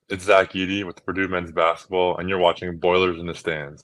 It's Zach Eady with Purdue men's basketball, and you're watching Boilers in the Stands.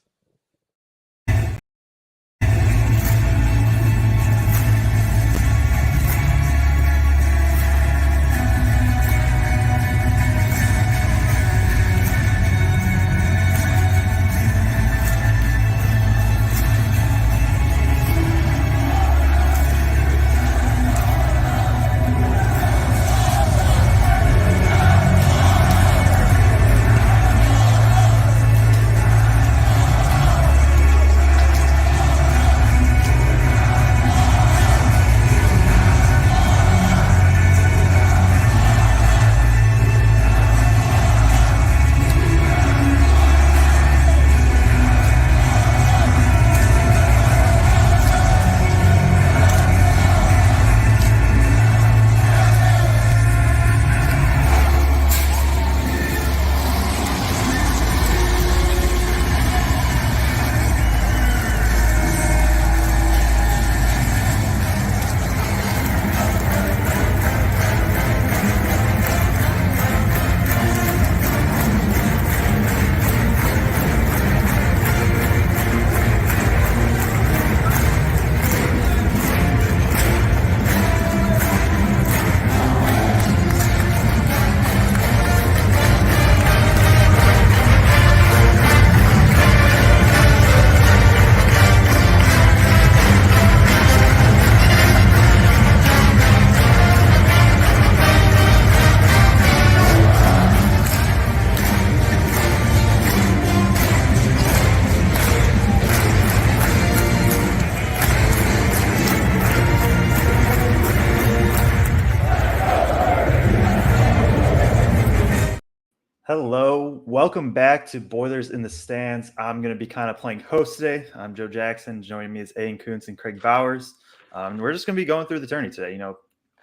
Hello, welcome back to Boilers in the Stands. I'm going to be kind of playing host today. I'm Joe Jackson. Joining me is Aidan Kunst and Kraig Bowers. We're just going to be going through the tourney today.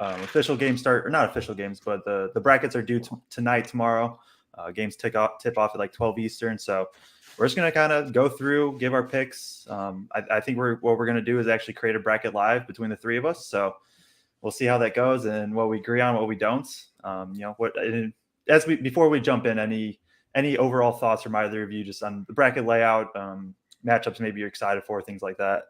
Official games start, or not official games, but the brackets are due tonight, tomorrow. Games tip off at like 12 Eastern. So we're just going to kind of go through, give our picks. I think what we're going to do is actually create a bracket live between the three of us. So we'll see how that goes and what we agree on, what we don't. Before we jump in, any overall thoughts from either of you just on the bracket layout, matchups maybe you're excited for, things like that?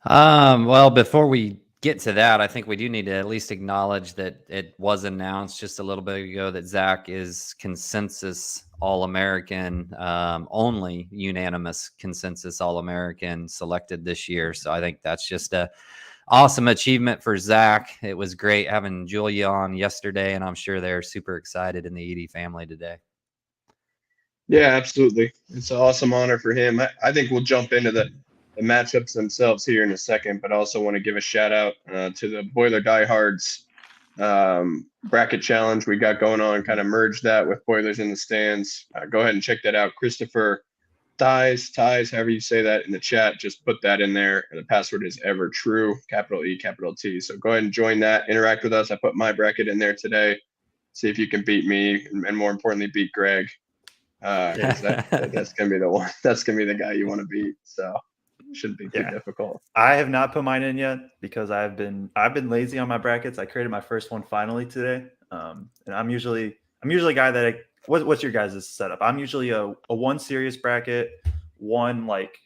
Well, before we get to that, I think we do need to at least acknowledge that it was announced just a little bit ago that Zach is consensus All-American, only unanimous consensus All-American selected this year. So I think that's just a awesome achievement for Zach. It was great having Julia on yesterday, and I'm sure they're super excited in the Edie family today. Yeah, absolutely. It's an awesome honor for him. I think we'll jump into the matchups themselves here in a second, but I also want to give a shout out to the Boiler Diehards bracket challenge we got going on, kind of merge that with Boilers in the Stands. Go ahead and check that out. Christopher Ties, however you say that in the chat, just put that in there. And the password is ever true, capital E, capital T. So go ahead and join that. Interact with us. I put my bracket in there today. See if you can beat me, and more importantly, beat Greg. That's gonna be the one. That's gonna be the guy you want to beat. So it shouldn't be too difficult. I have not put mine in yet because I've been lazy on my brackets. I created my first one finally today, and I'm usually a guy that what's your guys' setup? I'm usually a one serious bracket, one like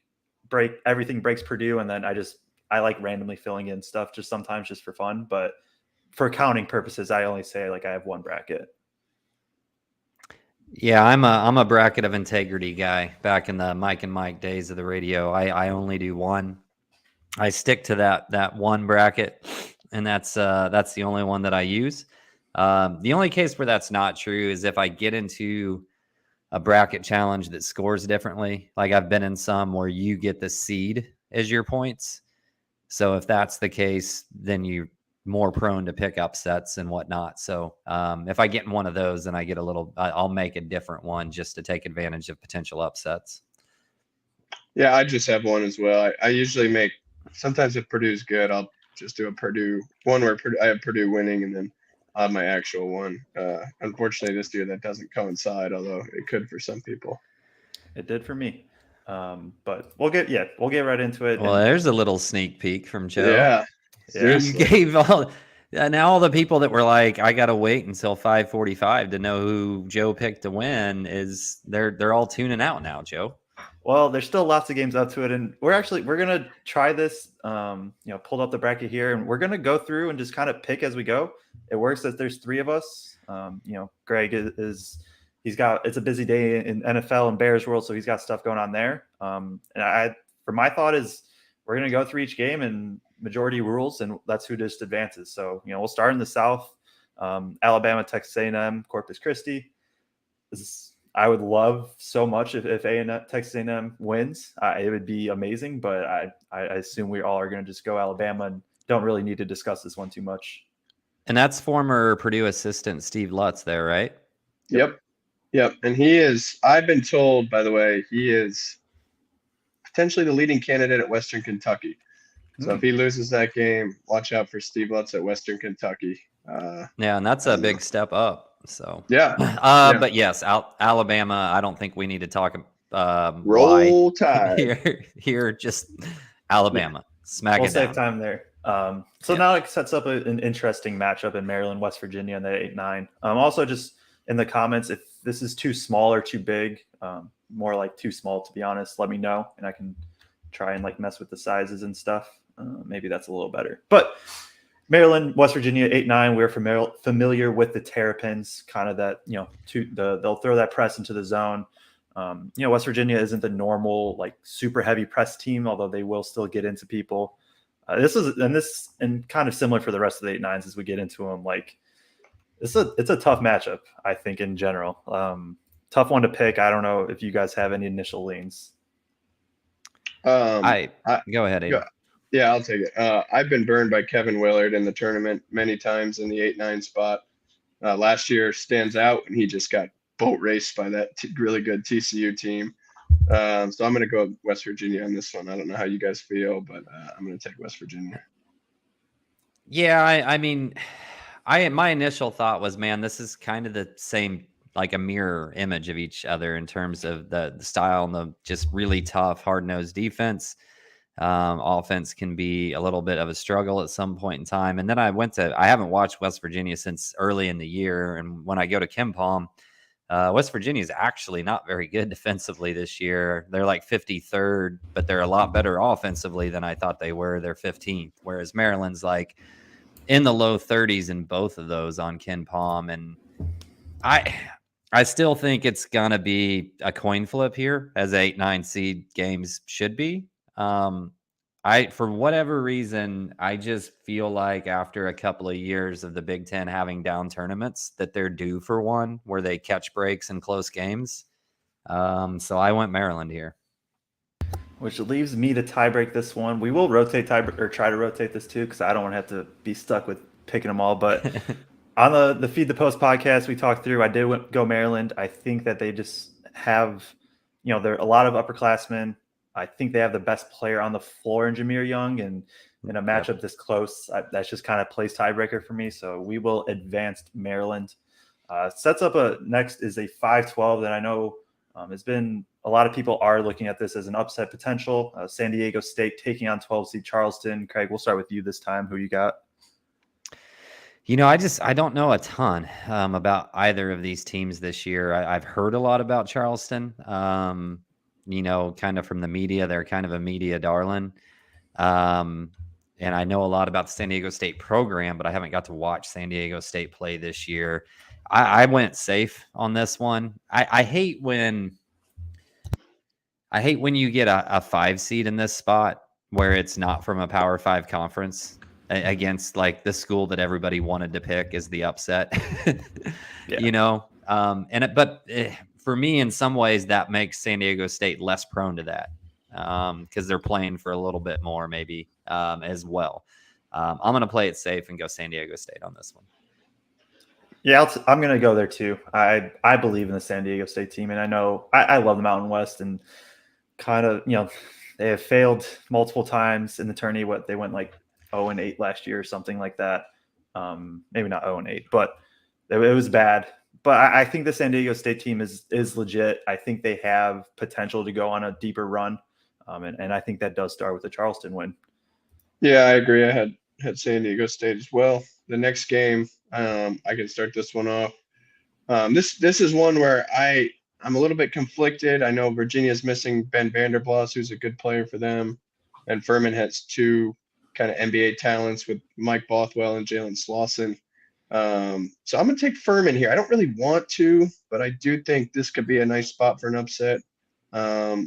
everything breaks Purdue, and then I like randomly filling in stuff just sometimes just for fun. But for accounting purposes, I only say like I have one bracket. Yeah, I'm a bracket of integrity guy. Back in the Mike and Mike days of the radio, I only do one. I stick to that one bracket, and that's the only one that I use. The only case where that's not true is if I get into a bracket challenge that scores differently. Like I've been in some where you get the seed as your points. So if that's the case, then you're more prone to pick upsets and whatnot. So if I get in one of those, then I'll make a different one just to take advantage of potential upsets. Yeah, I just have one as well. I usually sometimes if Purdue's good, I'll just do a Purdue one where I have Purdue winning, and then I have my actual one. Unfortunately, this year that doesn't coincide, although it could for some people. It did for me. But we'll get right into it. Well, there's a little sneak peek from Joe. Yeah. You gave Now all the people that were like, I gotta wait until 5:45 to know who Joe picked to win they're all tuning out now, Joe. Well, there's still lots of games up to it, and we're gonna try this. Pulled up the bracket here, and we're gonna go through and just kind of pick as we go. It works that there's three of us. Greg it's a busy day in NFL and Bears world, so he's got stuff going on there. For my thought is we're gonna go through each game and majority rules, and that's who just advances. So we'll start in the South. Alabama, Texas A&M, Corpus Christi. I would love so much if Texas A&M wins. It would be amazing, but I assume we all are going to just go Alabama and don't really need to discuss this one too much. And that's former Purdue assistant Steve Lutz there, right? Yep. And I've been told, by the way, he is potentially the leading candidate at Western Kentucky. So if he loses that game, watch out for Steve Lutz at Western Kentucky. Yeah, and that's a big step up. So but yes, Alabama. I don't think we need to talk. Roll Tide here. Just Alabama. Smack we'll it down. Save time there. Now it sets up an interesting matchup in Maryland, West Virginia, in the 8-9. Also, just in the comments, if this is too small or too big, more like too small, to be honest, let me know, and I can try and mess with the sizes and stuff. Maybe that's a little better. But Maryland, West Virginia, 8-9. We're familiar with the Terrapins, kind of that, they'll throw that press into the zone. West Virginia isn't the normal, super heavy press team, although they will still get into people. This and kind of similar for the rest of the 8-9s as we get into them. It's a tough matchup, I think, in general. Tough one to pick. I don't know if you guys have any initial leans. Go ahead, Aidan. Yeah, I'll take it. I've been burned by Kevin Willard in the tournament many times in the 8-9 spot. Last year stands out, and he just got boat raced by that really good TCU team. So I'm going to go West Virginia on this one. I don't know how you guys feel, but I'm going to take West Virginia. Yeah, I mean, my initial thought was, man, this is kind of the same, a mirror image of each other in terms of the style and the just really tough, hard-nosed defense. Offense can be a little bit of a struggle at some point in time. And then I haven't watched West Virginia since early in the year. And when I go to KenPom, West Virginia is actually not very good defensively this year. They're 53rd, but they're a lot better offensively than I thought they were. They're 15th, whereas Maryland's in the low 30s in both of those on KenPom. And I still think it's going to be a coin flip here, as 8-9 seed games should be. For whatever reason, I just feel like after a couple of years of the Big Ten having down tournaments that they're due for one where they catch breaks in close games. So I went Maryland here. Which leaves me to tiebreak this one. We will try to rotate this too, because I don't want to have to be stuck with picking them all. But on the Feed the Post podcast we talked through, I did go Maryland. I think that they just have, they're a lot of upperclassmen. I think they have the best player on the floor in Jahmir Young, and in a matchup this close, that's just kind of plays tiebreaker for me. So we will advance Maryland. Sets up next is a 5-12 that I know it's been a lot of people are looking at this as an upset potential. San Diego State taking on 12 seed Charleston. Craig, we'll start with you this time. Who you got? I don't know a ton about either of these teams this year. I've heard a lot about Charleston. Kind of from the media. They're kind of a media darling. And I know a lot about the San Diego State program, but I haven't got to watch San Diego State play this year. I went safe on this one. I hate when you get a 5 seed in this spot where it's not from a Power 5 conference against the school that everybody wanted to pick as the upset. For me, in some ways, that makes San Diego State less prone to that because they're playing for a little bit more, maybe as well. I'm going to play it safe and go San Diego State on this one. Yeah, I'm going to go there too. I believe in the San Diego State team, and I know I love the Mountain West, and kind of they have failed multiple times in the tourney. They went 0-8 last year or something like that. Maybe not 0-8, but it was bad. But I think the San Diego State team is legit. I think they have potential to go on a deeper run, and I think that does start with the Charleston win. Yeah, I agree. I had had San Diego State as well. The next game, I can start this one off. This is one where I'm a little bit conflicted. I know Virginia's missing Ben Vanderplas, who's a good player for them, and Furman has two kind of NBA talents with Mike Bothwell and Jalen Slauson. So I'm gonna take Furman here. I don't really want to, but I do think this could be a nice spot for an upset. I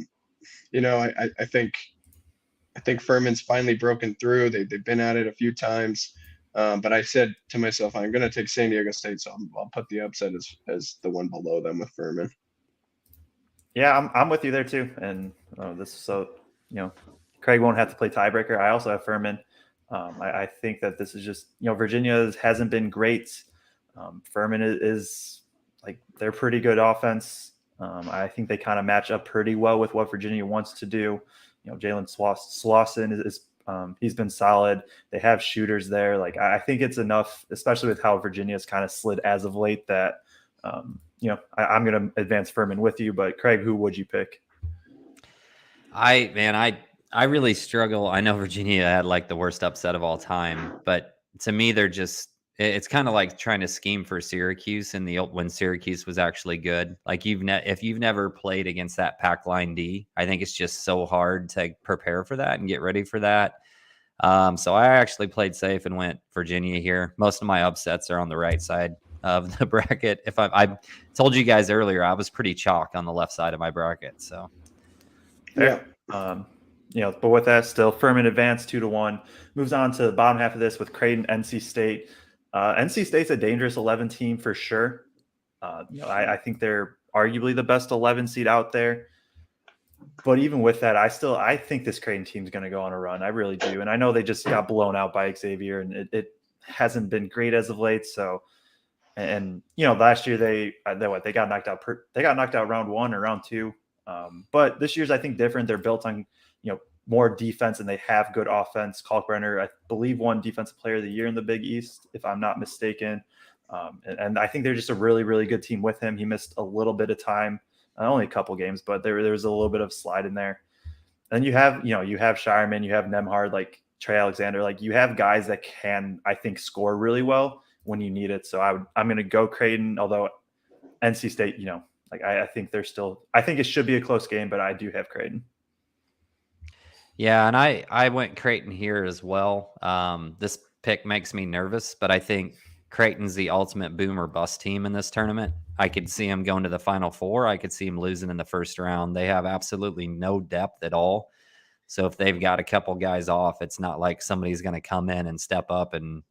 think Furman's finally broken through. They've been at it a few times. But I said to myself, I'm going to take San Diego State, so I'll put the upset as the one below them with Furman. Yeah, I'm with you there too. And Kraig won't have to play tiebreaker. I also have Furman. I think that this is just, Virginia hasn't been great. Furman is like, they're pretty good offense. I think they kind of match up pretty well with what Virginia wants to do. Jalen Slauson is he's been solid. They have shooters there. Like, I think it's enough, especially with how Virginia's kind of slid as of late, that I'm going to advance Furman with you. But Kraig, who would you pick? I really struggle. I know Virginia had like the worst upset of all time, but to me, it's kind of like trying to scheme for Syracuse when Syracuse was actually good. Like if you've never played against that pack line D, I think it's just so hard to prepare for that and get ready for that. So I actually played safe and went Virginia here. Most of my upsets are on the right side of the bracket. I told you guys earlier, I was pretty chalk on the left side of my bracket. So yeah. But with that, still Furman advanced 2-1. Moves on to the bottom half of this with Creighton, NC State. NC State's a dangerous 11 team for sure. I think they're arguably the best 11 seed out there. But even with that, I think this Creighton team is going to go on a run. I really do. And I know they just got blown out by Xavier, and it hasn't been great as of late. So, and last year they got knocked out. They got knocked out round 1 or round 2. But this year's, I think, different. They're built on more defense, and they have good offense. Kalkbrenner, I believe, won Defensive Player of the Year in the Big East, if I'm not mistaken. And I think they're just a really, really good team with him. He missed a little bit of time, only a couple games, but there was a little bit of slide in there. And you have Shireman, you have Nemhard, like Trey Alexander, like you have guys that can, I think, score really well when you need it. So I'm going to go Creighton, although NC State, I think I think it should be a close game, but I do have Creighton. Yeah, and I went Creighton here as well. This pick makes me nervous, but I think Creighton's the ultimate boom or bust team in this tournament. I could see them going to the Final Four. I could see them losing in the first round. They have absolutely no depth at all. So if they've got a couple guys off, it's not like somebody's going to come in and step up and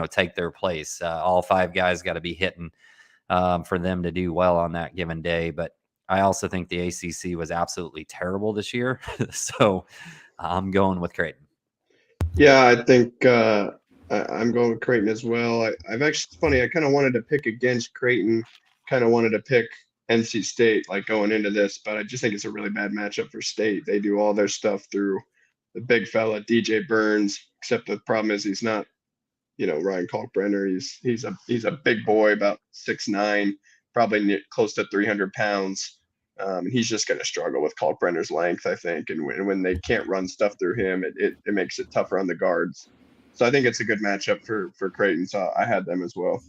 take their place. All 5 guys got to be hitting for them to do well on that given day. But I also think the ACC was absolutely terrible this year. So I'm going with Creighton. Yeah, I think I'm going with Creighton as well. I've actually, it's funny, I kind of wanted to pick against Creighton, kind of wanted to pick NC State like going into this, but I just think it's a really bad matchup for State. They do all their stuff through the big fella, DJ Burns, except the problem is he's not, Ryan Kalkbrenner. He's a big boy, about 6'9", probably close to 300 pounds. He's just going to struggle with Kalkbrenner's length, I think. And when they can't run stuff through him, it makes it tougher on the guards. So I think it's a good matchup for Creighton. So I had them as well.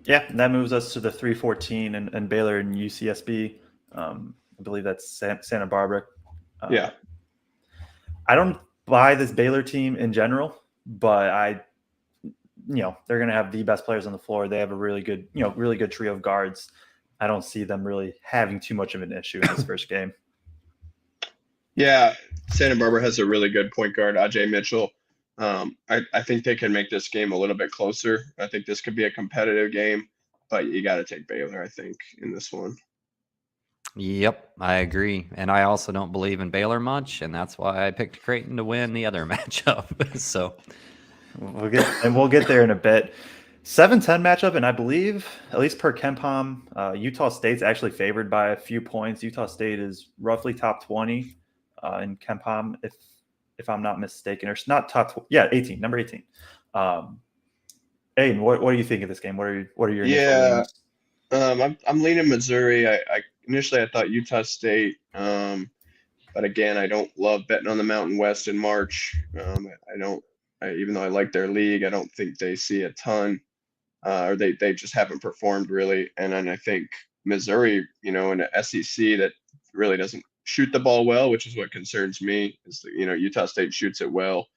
Yeah, and that moves us to the 3-14 and Baylor and UCSB. I believe that's Santa Barbara. Yeah. I don't buy this Baylor team in general, but they're going to have the best players on the floor. They have a really good trio of guards. I don't see them really having too much of an issue in this first game. Yeah, Santa Barbara has a really good point guard, Ajay Mitchell. I think they can make this game a little bit closer. I think this could be a competitive game, but you got to take Baylor, I think, in this one. Yep, I agree. And I also don't believe in Baylor much, and that's why I picked Creighton to win the other matchup. So we'll get there in a bit. 7-10 matchup, and I believe, at least per KenPom, Utah State's actually favored by a few points. Utah State is roughly top 20 in KenPom, if I'm not mistaken, or it's not top. Number 18. Aidan, what do you think of this game? What are your initial leanings? I'm leaning Missouri. I initially thought Utah State, but again, I don't love betting on the Mountain West in March. I don't even though I like their league, I don't think they see a ton, or they just haven't performed really. And then I think Missouri, in the SEC that really doesn't shoot the ball well, which is what concerns me. Is that, Utah State shoots it well,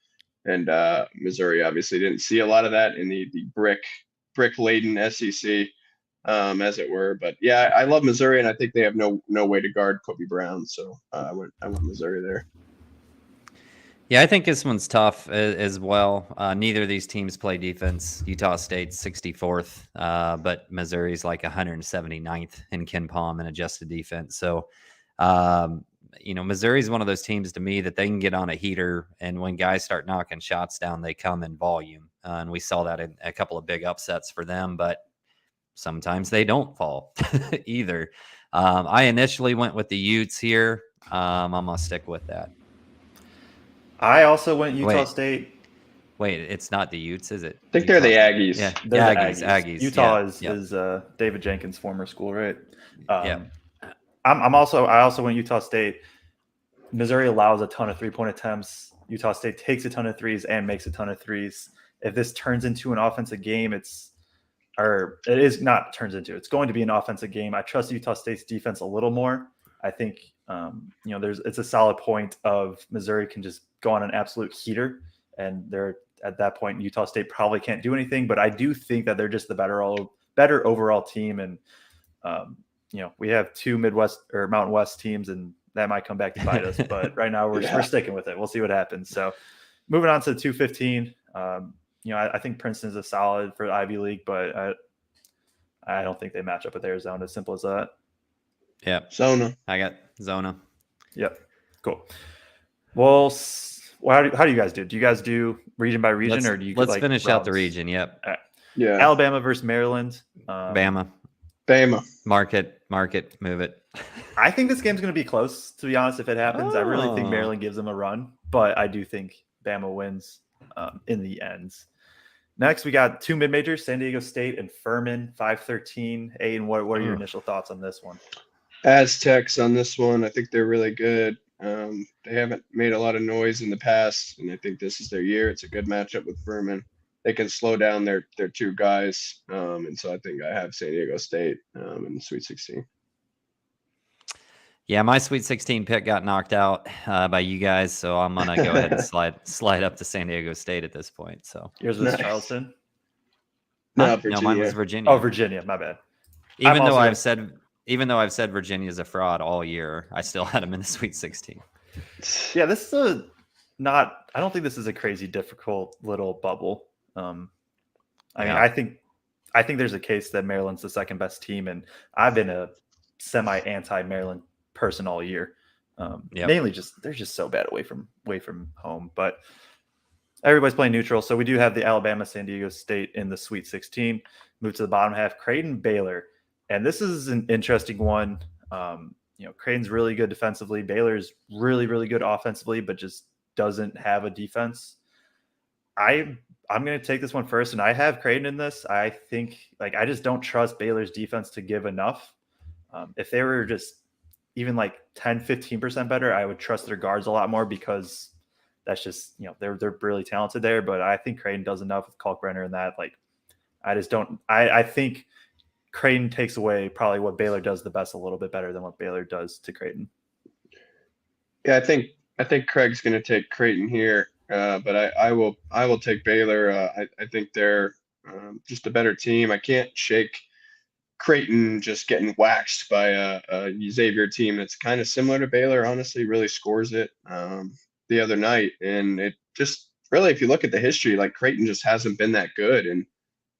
and Missouri obviously didn't see a lot of that in the brick laden SEC, as it were. But yeah, I love Missouri, and I think they have no way to guard Kobe Brown. So I went Missouri there. Yeah, I think this one's tough as well. Neither of these teams play defense. Utah State's 64th, but Missouri's like 179th in Ken Palm in adjusted defense. So, Missouri's one of those teams to me that they can get on a heater, and when guys start knocking shots down, they come in volume. And we saw that in a couple of big upsets for them, but sometimes they don't fall either. I initially went with the Utes here. I'm going to stick with that. I also went Utah State. Wait, it's not the Utes, is it? I think they're the Aggies. Yeah, They're Aggies. Utah is David Jenkins' former school, right? Yeah. I also went Utah State. Missouri allows a ton of 3-point attempts. Utah State takes a ton of threes and makes a ton of threes. If this turns into an offensive game, it's going to be an offensive game. I trust Utah State's defense a little more. I think it's a solid point of Missouri can just go on an absolute heater, and they're at that point Utah State probably can't do anything. But I do think that they're just the better overall team, and we have two Midwest or Mountain West teams, and that might come back to bite us. But right now we're sticking with it. We'll see what happens. So moving on to 215. I think Princeton is a solid for the Ivy League, but I don't think they match up with Arizona. As simple as that. Yeah. Zona. I got Zona. Yep. Cool. Well, how do you guys do? Do you guys do region by region, or do you? Let's finish out the region. Yep. Right. Yeah. Alabama versus Maryland. Bama. Mark it, move it. I think this game's going to be close, to be honest, if it happens. I really think Maryland gives them a run, but I do think Bama wins in the end. Next, we got two mid-majors, San Diego State and Furman, 5-13. Aidan, what are your initial thoughts on this one? Aztecs on this one. I think they're really good. They haven't made a lot of noise in the past, and I think this is their year. It's a good matchup with Furman. They can slow down their two guys, and so I think I have San Diego State in the Sweet 16. Yeah, my Sweet 16 pick got knocked out by you guys, so I'm gonna go ahead and slide up to San Diego State at this point. So yours was Charleston. No, no, mine was Virginia. Oh, Virginia, my bad. Even though I've said Virginia's a fraud all year, I still had them in the Sweet 16. Yeah, this is I don't think this is a crazy difficult little bubble. I think there's a case that Maryland's the second best team, and I've been a semi anti-Maryland person all year. Mainly just they're just so bad away from home, but everybody's playing neutral. So we do have the Alabama San Diego State in the Sweet 16. Move to the bottom half, Creighton Baylor, and this is an interesting one. Creighton's really good defensively. Baylor's really, really good offensively, but just doesn't have a defense. I'm going to take this one first, and I have Creighton in this. I think I just don't trust Baylor's defense to give enough. If they were just even 10-15% better, I would trust their guards a lot more, because that's just they're really talented there. But I think Creighton does enough with Kalkbrenner and that. I just don't. I think Creighton takes away probably what Baylor does the best, a little bit better than what Baylor does to Creighton. Yeah, I think Craig's going to take Creighton here, but I will take Baylor. I think they're just a better team. I can't shake Creighton just getting waxed by a Xavier team that's kind of similar to Baylor. Honestly, really scores it the other night, and it just really, if you look at the history, Creighton just hasn't been that good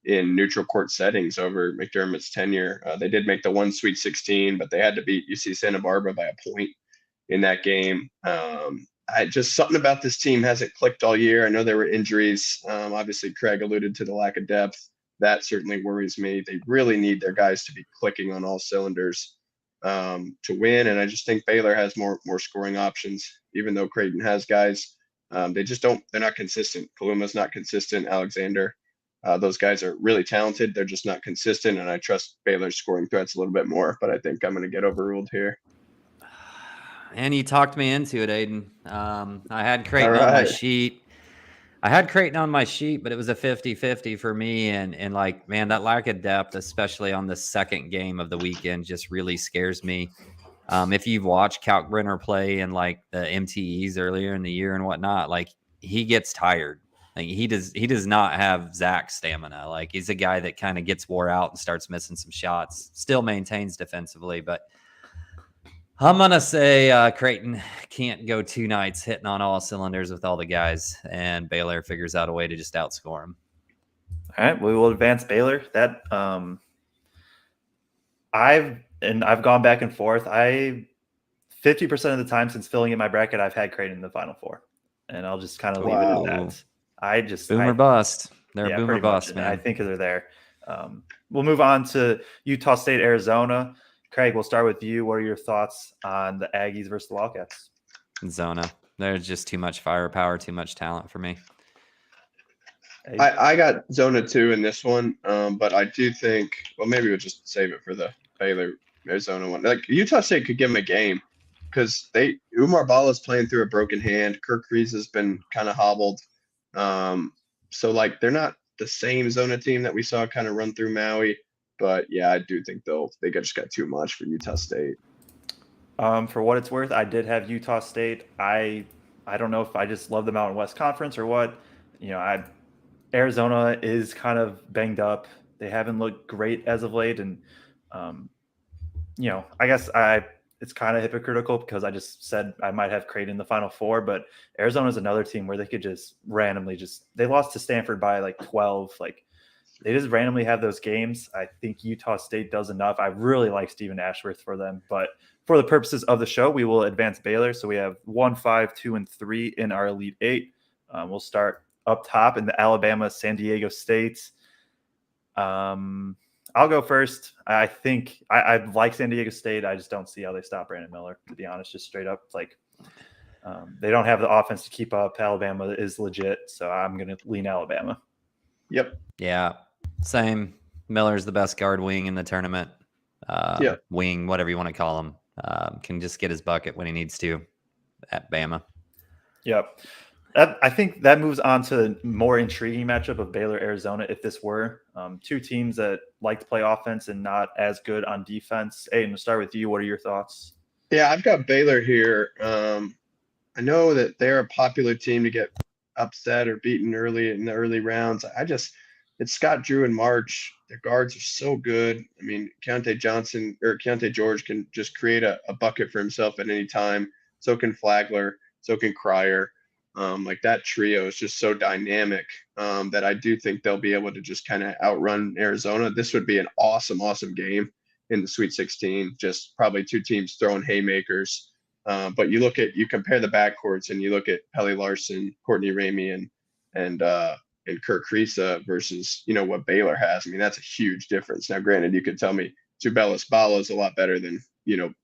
in neutral court settings over McDermott's tenure. They did make the one Sweet 16, but they had to beat UC Santa Barbara by a point in that game. Something about this team hasn't clicked all year. I know there were injuries. Obviously, Craig alluded to the lack of depth. That certainly worries me. They really need their guys to be clicking on all cylinders to win. And I just think Baylor has more scoring options, even though Creighton has guys. They're not consistent. Kaluma's not consistent. Alexander. Those guys are really talented. They're just not consistent. And I trust Baylor's scoring threats a little bit more, but I think I'm going to get overruled here. And you talked me into it, Aidan. I had Creighton on my sheet. I had Creighton on my sheet, but it was a 50-50 for me. And like, man, that lack of depth, especially on the second game of the weekend, just really scares me. If you've watched Kalkbrenner play in like the MTEs earlier in the year and whatnot, like he gets tired. Like he does not have Zach stamina. Like he's a guy that kind of gets wore out and starts missing some shots, still maintains defensively, but I'm going to say Creighton can't go 2 nights hitting on all cylinders with all the guys, and Baylor figures out a way to just outscore them. All right, we will advance Baylor. That I've gone back and forth. 50% of the time since filling in my bracket, I've had Creighton in the Final Four, and I'll just kind of leave it at that. Boomer bust. They're a boomer bust, much, man. I think they're there. We'll move on to Utah State, Arizona. Craig, we'll start with you. What are your thoughts on the Aggies versus the Wildcats? Zona. There's just too much firepower, too much talent for me. I got Zona 2 in this one, but I do think, well, maybe we'll just save it for the Baylor Arizona one. Like Utah State could give them a game because Umar Bala's playing through a broken hand. Kirk Reese has been kind of hobbled. So like they're not the same Zona team that we saw kind of run through Maui. But yeah, I do think they just got too much for Utah State. For what it's worth, I did have Utah State. I don't know if I just love the Mountain West Conference or what. Arizona is kind of banged up. They haven't looked great as of late, and I guess it's kind of hypocritical because I just said I might have Creighton in the Final Four, but Arizona is another team where they could just randomly they lost to Stanford by like 12, like. They just randomly have those games. I think Utah State does enough. I really like Stephen Ashworth for them. But for the purposes of the show, we will advance Baylor. So we have 1, 5, 2, and 3 in our Elite Eight. We'll start up top in the Alabama, San Diego State. I'll go first. I think I like San Diego State. I just don't see how they stop Brandon Miller, to be honest, just straight up. Like they don't have the offense to keep up. Alabama is legit. So I'm going to lean Alabama. Yep. Yeah. Same. Miller's the best guard wing in the tournament. Wing, whatever you want to call him. Can just get his bucket when he needs to at Bama. Yep. I think that moves on to the more intriguing matchup of Baylor, Arizona. If this were two teams that like to play offense and not as good on defense. Aidan, to start with you, what are your thoughts? Yeah, I've got Baylor here. I know that they're a popular team to get upset or beaten early in the early rounds. It's Scott Drew and March. Their guards are so good. I mean, Keontae George can just create a bucket for himself at any time. So can Flagler. So can Cryer. Like that trio is just so dynamic that I do think they'll be able to just kind of outrun Arizona. This would be an awesome, awesome game in the Sweet 16. Just probably two teams throwing haymakers. But you compare the backcourts and you look at Pelly Larson, Courtney Ramey, and Kirk Kriisa versus what Baylor has. I mean, that's a huge difference. Now, granted, you could tell me Tubelis Bala is a lot better than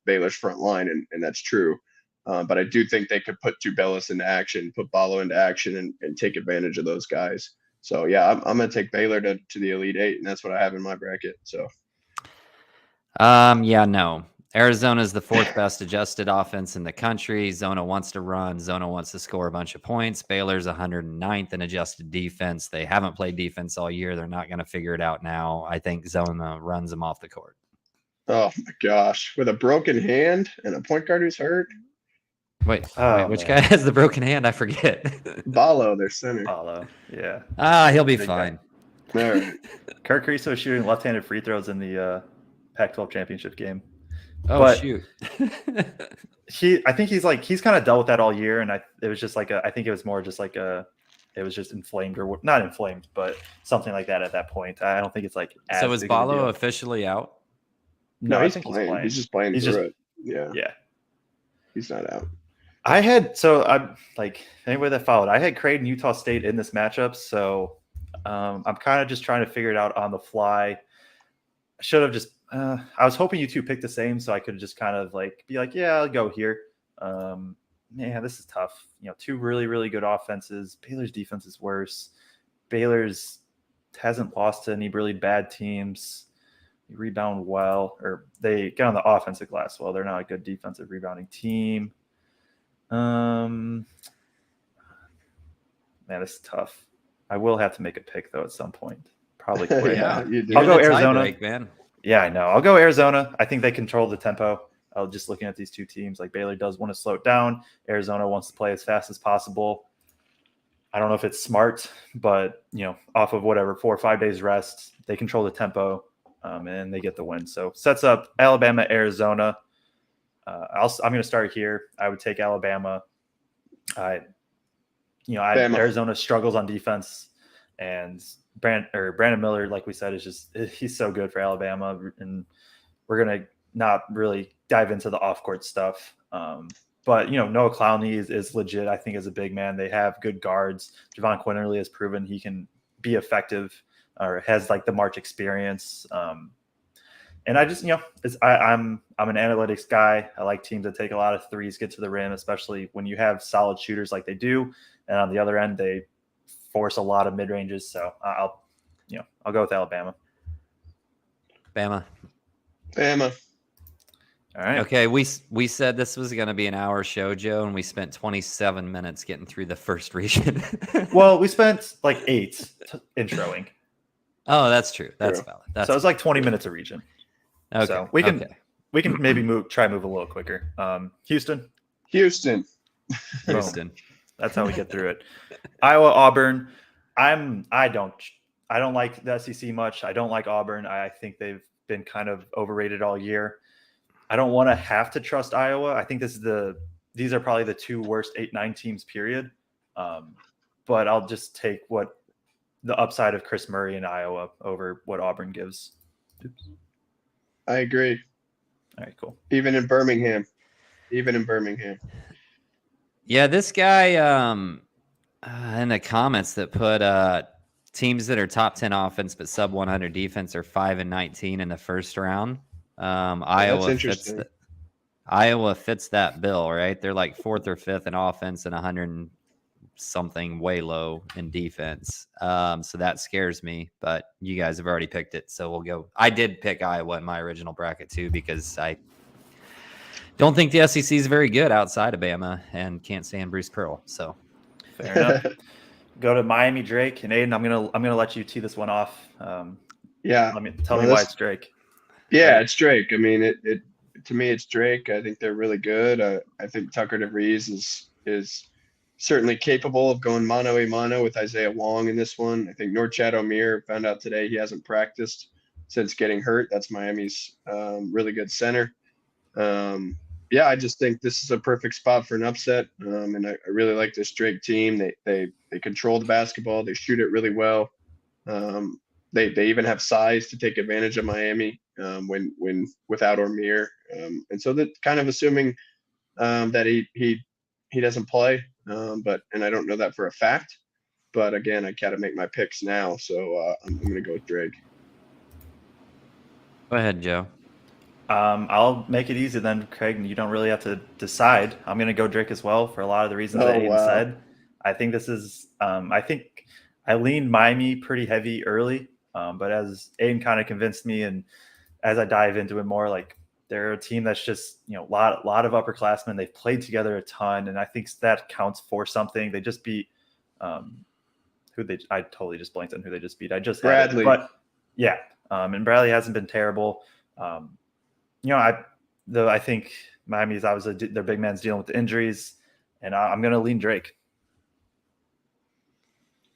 Baylor's front line, and that's true. But I do think they could put Tubelis into action, put Balo into action, and take advantage of those guys. So yeah, I'm going to take Baylor to the Elite Eight, and that's what I have in my bracket. So. No. Arizona is the fourth best adjusted offense in the country. Zona wants to run. Zona wants to score a bunch of points. Baylor's 109th in adjusted defense. They haven't played defense all year. They're not going to figure it out now. I think Zona runs them off the court. Oh my gosh. With a broken hand and a point guard who's hurt. Wait, which guy has the broken hand? I forget. Balo, their center. Balo, yeah. He'll be fine. All right. Kirk Kriisa was shooting left-handed free throws in the Pac-12 championship game. Oh, shoot. I think he's kind of dealt with that all year, and it was just like I think it was more just like it was just inflamed or not inflamed, but something like that at that point. I don't think it's like. So is Balo officially out? No, he's playing. He's just playing through it. Yeah. He's not out. I'm like anybody that followed. I had Creighton, Utah State in this matchup, so I'm kind of just trying to figure it out on the fly. I should have just. I was hoping you two picked the same, so I could just kind of be like, yeah, I'll go here. This is tough. Two really, really good offenses. Baylor's defense is worse. Baylor's hasn't lost to any really bad teams. They rebound well, or they get on the offensive glass well. They're not a good defensive rebounding team. Man, this is tough. I will have to make a pick though at some point. Probably quick. Yeah, you do. I'll go the Arizona. tiebreak, man. Yeah, I know. I'll go Arizona. I think they control the tempo. Just looking at these two teams, like Baylor does want to slow it down. Arizona wants to play as fast as possible. I don't know if it's smart, but off of whatever 4 or 5 days rest, they control the tempo, and they get the win. So sets up Alabama, Arizona. I'm going to start here. I would take Alabama. Arizona struggles on defense, and Brandon Miller, like we said, he's so good for Alabama, and we're going to not really dive into the off-court stuff. But Noah Clowney is legit, I think, as a big man. They have good guards. Javon Quinterly has proven he can be effective, or has like the March experience. And I just, I'm an analytics guy. I like teams that take a lot of threes, get to the rim, especially when you have solid shooters like they do. And on the other end, they force a lot of mid ranges. So I'll go with Alabama. Bama. All right. Okay, we said this was going to be an hour show, Joe, and we spent 27 minutes getting through the first region. Well, we spent like 8 introing. Oh, that's true. That's valid. So it's like 20 minutes a region. Okay. So we can maybe try to move a little quicker. Houston. Houston. That's how we get through it. Iowa, Auburn. I don't like the SEC much. I don't like Auburn. I think they've been kind of overrated all year. I don't want to have to trust Iowa. I think these are probably the 2 worst 8-9 teams, period. But I'll just take what the upside of Chris Murray in Iowa over what Auburn gives. I agree. All right, cool. Even in Birmingham. Yeah, this guy in the comments that put teams that are top 10 offense but sub 100 defense are 5-19 in the first round. Iowa fits that bill, right? They're like 4th or 5th in offense and 100 and something way low in defense. So that scares me, but you guys have already picked it. So we'll go. I did pick Iowa in my original bracket too, because I don't think the SEC is very good outside of Bama and can't stand Bruce Pearl. So fair enough. Go to Miami, Drake, and Aidan. I'm gonna let you tee this one off. Yeah. Tell me why it's Drake. Yeah, it's Drake. I mean, it to me, it's Drake. I think they're really good. I think Tucker DeVries is certainly capable of going mano a mano with Isaiah Wong in this one. I think Norchad Omier found out today he hasn't practiced since getting hurt. That's Miami's really good center. Yeah, I just think this is a perfect spot for an upset. And I really like this Drake team. They control the basketball. They shoot it really well. They even have size to take advantage of Miami when without Ormier. And so that kind of assuming that he doesn't play, and I don't know that for a fact. But again, I gotta make my picks now, so I'm gonna go with Drake. go ahead, Joe. I'll make it easy then, Craig. You don't really have to decide. I'm going to go Drake as well for a lot of the reasons that Aidan said. I think this is I think I leaned Miami pretty heavy early, but as Aidan kind of convinced me, and as I dive into it more, like they're a team that's just a lot of upperclassmen. They've played together a ton, and I think that counts for something. They just beat I totally just blanked on who they just beat. I just Bradley, but yeah, and Bradley hasn't been terrible. I think Miami's obviously their big man's dealing with the injuries, and I'm going to lean Drake.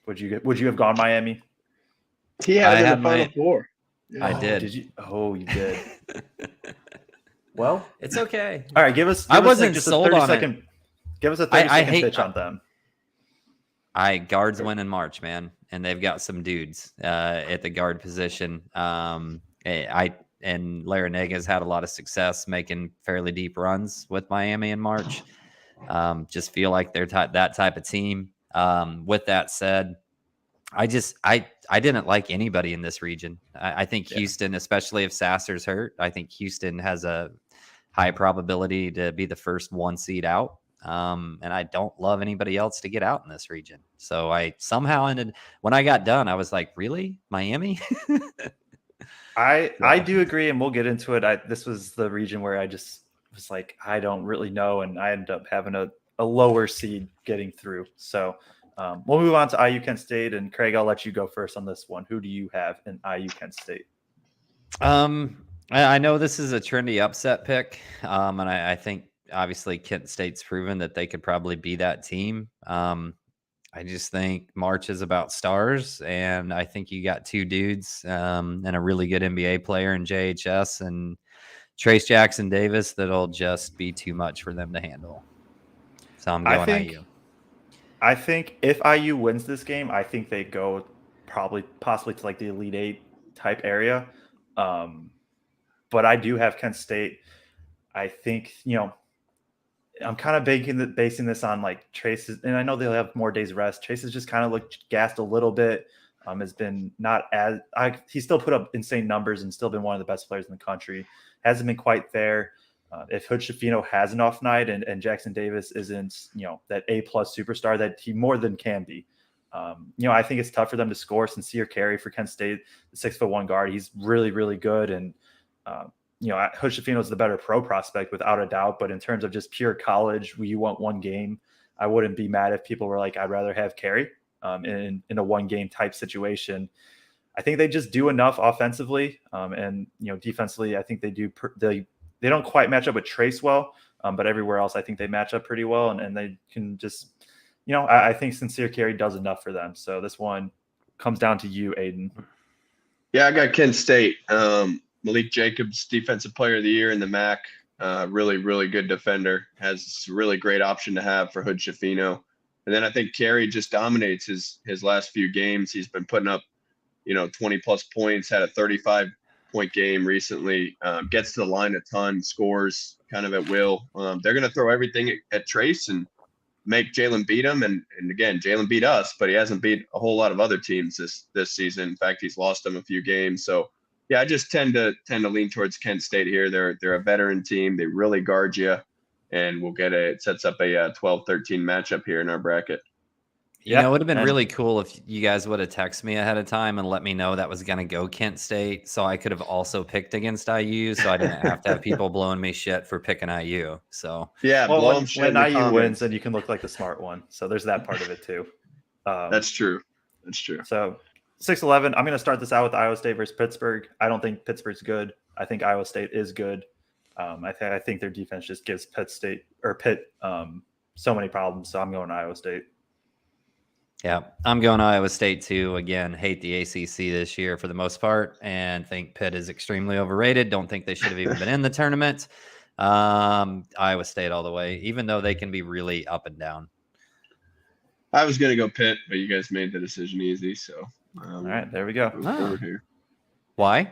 Would you have gone Miami? He had in the Final Four. I did. Did you? Oh, you did. Well, it's okay. All right, give us I wasn't just sold a 30 on second. it. Give us a 30-second pitch on them. Guards win in March, man, and they've got some dudes at the guard position. And Larinaga had a lot of success making fairly deep runs with Miami in March. Just feel like they're that type of team. With that said, I didn't like anybody in this region. I think Houston, especially if Sasser's hurt, I think Houston has a high probability to be the first 1 seed out. And I don't love anybody else to get out in this region. So I somehow when I got done, I was like, really? Miami? I do agree, and we'll get into it. This was the region where I just was like, I don't really know, and I ended up having a lower seed getting through. So We'll move on to IU Kent State, and Craig, I'll let you go first on this one. Who do you have in IU Kent State? I know this is a trendy upset pick, and I think obviously Kent State's proven that they could probably be that team. I just think March is about stars, and I think you got two dudes and a really good NBA player in JHS and Trace Jackson Davis that'll just be too much for them to handle. So I'm going IU. I think if IU wins this game, I think they go possibly to like the Elite Eight type area. But I do have Kent State. I think, I'm kind of basing this on like Trace's, and I know they'll have more days rest. Trace has just kind of looked gassed a little bit. Has been not as he still put up insane numbers and still been one of the best players in the country. Hasn't been quite there. If Hood Schifino has an off night and Jackson Davis isn't, that A+ superstar that he more than can be, I think it's tough for them to score. Sincere Carey for Kent State, the 6'1" guard. He's really, really good. And, Hood Schifino is the better pro prospect without a doubt. But in terms of just pure college, where you want one game, I wouldn't be mad if people were like, I'd rather have Carey in a one game type situation. I think they just do enough offensively. And, defensively, I think they do. They don't quite match up with Trace well, but everywhere else, I think they match up pretty well. And they can just, I think Sincere Carey does enough for them. So this one comes down to you, Aidan. Yeah, I got Kent State. Malik Jacobs, Defensive Player of the Year in the MAC. Really, really good defender. Has a really great option to have for Hood Schifino. And then I think Carey just dominates his last few games. He's been putting up, 20-plus points, had a 35-point game recently, gets to the line a ton, scores kind of at will. They're going to throw everything at Trace and make Jalen beat him. And again, Jalen beat us, but he hasn't beat a whole lot of other teams this season. In fact, he's lost them a few games. So, yeah, I just tend to lean towards Kent State here. They're a veteran team. They really guard you, and it sets up a 12-13 matchup here in our bracket. It would have been really cool if you guys would have texted me ahead of time and let me know that was going to go Kent State, so I could have also picked against IU, so I didn't have to have people blowing me shit for picking IU. So yeah, when IU wins, then you can look like the smart one. So there's that part of it too. That's true. So 6-11. I'm going to start this out with Iowa State versus Pittsburgh. I don't think Pittsburgh's good. I think Iowa State is good. I think their defense just gives Pitt so many problems. So I'm going Iowa State. Yeah, I'm going Iowa State too. Again, hate the ACC this year for the most part, and think Pitt is extremely overrated. Don't think they should have even been in the tournament. Iowa State all the way, even though they can be really up and down. I was going to go Pitt, but you guys made the decision easy. So all right, there we go. Over here. Why?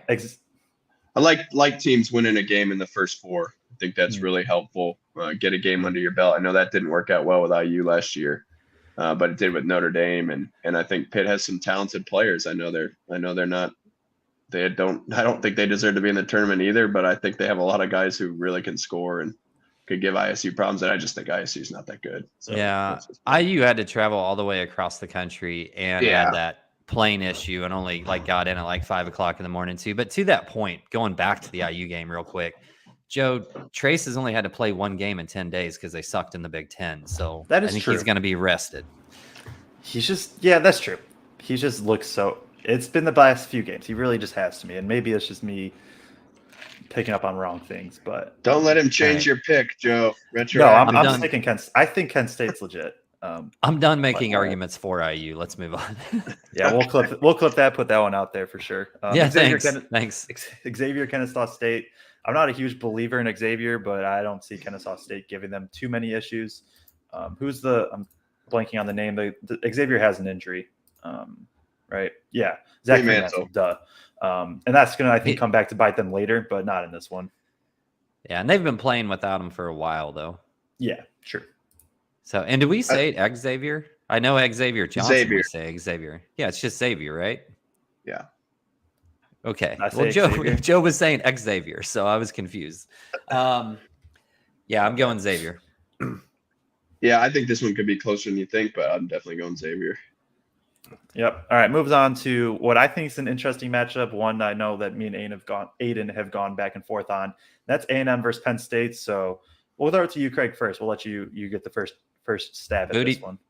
I like teams winning a game in the first four. I think that's really helpful. Get a game under your belt. I know that didn't work out well with IU last year. But it did with Notre Dame, and I think Pitt has some talented players. I don't think they deserve to be in the tournament either, but I think they have a lot of guys who really can score and could give ISU problems. And I just think ISU is not that good. So yeah, IU had to travel all the way across the country and had that plane issue and only got in at 5:00 in the morning too. But to that point, going back to the IU game real quick, Joe, Trace has only had to play one game in 10 days because they sucked in the Big Ten. So I think he's going to be rested. That's true. He just looks it's been the last few games. He really just has to me. And maybe it's just me picking up on wrong things, but don't let him change your pick, Joe. No, I'm thinking Kent. I think Kent State's legit. I'm done making arguments for IU. Let's move on. Yeah, we'll clip that, put that one out there for sure. Thanks. Xavier, Kennesaw State. I'm not a huge believer in Xavier, but I don't see Kennesaw State giving them too many issues. I'm blanking on the name. Xavier has an injury, right? Yeah, Zach Mantle. Duh. And that's going to, I think, come back to bite them later, but not in this one. Yeah, and they've been playing without him for a while, though. Yeah, sure. So, and do we say Xavier? I know Xavier Johnson. We say Xavier. Yeah, it's just Xavier, right? Yeah. Okay. Well, Joe was saying Xavier, so I was confused. Yeah, I'm going Xavier. Yeah, I think this one could be closer than you think, but I'm definitely going Xavier. Yep. All right, moves on to what I think is an interesting matchup. One I know that me and Aidan have gone back and forth on. That's A&M versus Penn State. So we'll throw it to you, Craig, first. We'll let you get the first stab at this one.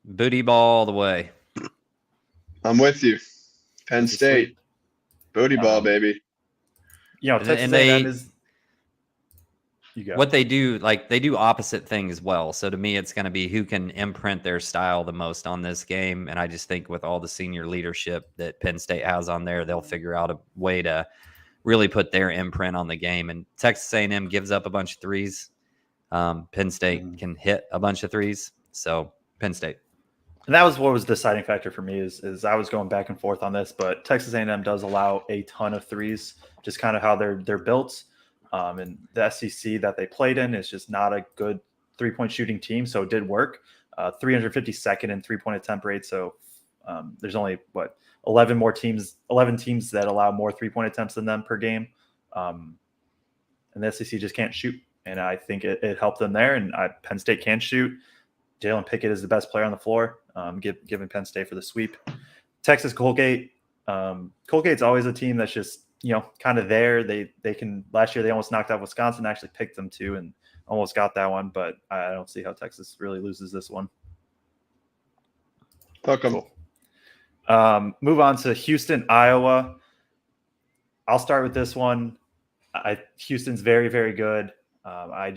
Booty ball all the way. I'm with you. Penn It's a State, sweep. booty ball, Um, baby. Texas And A&M they is. You go. what they do, like they do opposite things well. So to me, it's going to be who can imprint their style the most on this game. And I just think with all the senior leadership that Penn State has on there, they'll figure out a way to really put their imprint on the game. And Texas A&M gives up a bunch of threes. Penn State can hit a bunch of threes. So Penn State. And that was what was the deciding factor for me is I was going back and forth on this, but Texas A&M does allow a ton of threes, just kind of how they're built. And the SEC that they played in is just not a good 3-point shooting team, so it did work. 352nd in 3-point attempt rate, so there's only 11 teams that allow more 3-point attempts than them per game, and the SEC just can't shoot. And I think it helped them there. And Penn State can shoot. Jalen Pickett is the best player on the floor, giving Penn State for the sweep. Texas Colgate. Colgate's always a team that's just, kind of there. They can. Last year they almost knocked out Wisconsin. Actually picked them too, and almost got that one. But I don't see how Texas really loses this one. Hook 'em. Cool. Move on to Houston, Iowa. I'll start with this one. Houston's very, very good. I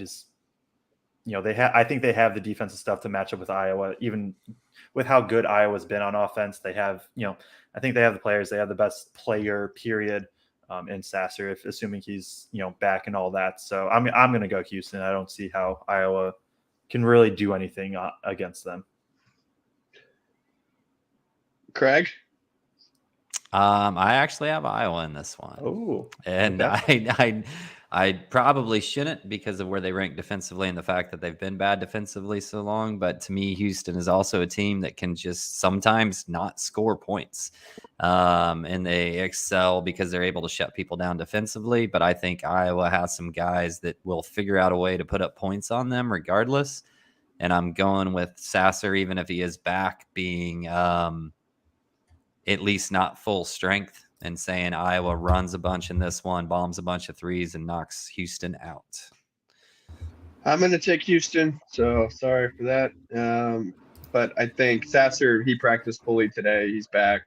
think they have the defensive stuff to match up with Iowa, even with how good Iowa's been on offense. They have, I think they have the players. They have the best player, period, in Sasser, assuming he's, back and all that. So I'm going to go Houston. I don't see how Iowa can really do anything against them. Craig? I actually have Iowa in this one. Oh, and okay. I probably shouldn't because of where they rank defensively and the fact that they've been bad defensively so long. But to me, Houston is also a team that can just sometimes not score points. And they excel because they're able to shut people down defensively. But I think Iowa has some guys that will figure out a way to put up points on them regardless. And I'm going with Sasser, even if he is back, being at least not full strength, and saying Iowa runs a bunch in this one, bombs a bunch of threes, and knocks Houston out. I'm going to take Houston, so sorry for that. But I think Sasser, he practiced fully today. He's back.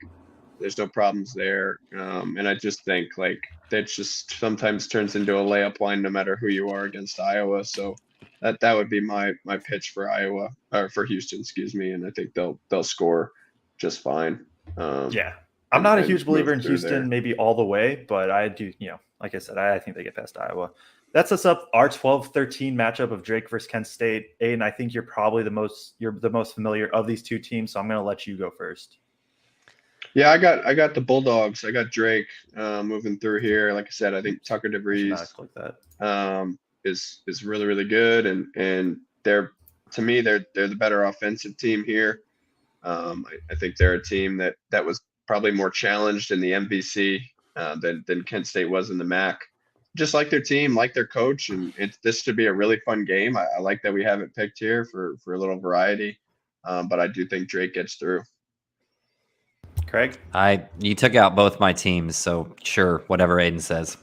There's no problems there. And I just think that just sometimes turns into a layup line no matter who you are against Iowa. So that would be my pitch for Iowa, or for Houston, excuse me. And I think they'll score just fine. Yeah. I'm not a huge believer in Houston, there. maybe all the way, but I do, like I said, I think they get past Iowa. That sets up our 12-13 matchup of Drake versus Kent State. Aiden, I think you're probably the most familiar of these two teams, so I'm going to let you go first. Yeah, I got the Bulldogs. I got Drake moving through here. Like I said, I think Tucker DeVries is really, really good, and they're the better offensive team here. I think they're a team that was probably more challenged in the MVC than Kent State was in the MAC. Just like their team, like their coach, and this should be a really fun game. I like that we have it picked here for a little variety, but I do think Drake gets through. Craig? You took out both my teams, so sure, whatever Aiden says.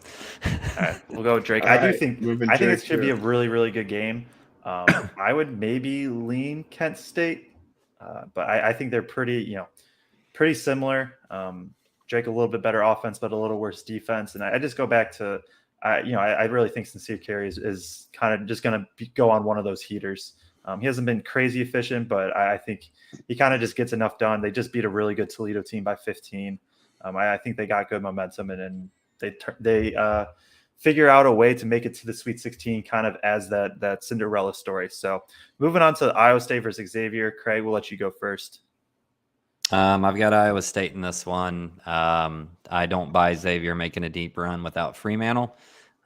All right, we'll go with Drake. I think it should be a really, really good game. I would maybe lean Kent State, but I think they're pretty similar. Drake a little bit better offense, but a little worse defense. And I just go back to, I really think Sincere Carey is kind of just going to go on one of those heaters. He hasn't been crazy efficient, but I think he kind of just gets enough done. They just beat a really good Toledo team by 15. I think they got good momentum, and they figure out a way to make it to the Sweet 16 kind of as that Cinderella story. So moving on to Iowa State versus Xavier. Craig, we'll let you go first. I've got Iowa State in this one. I don't buy Xavier making a deep run without Fremantle,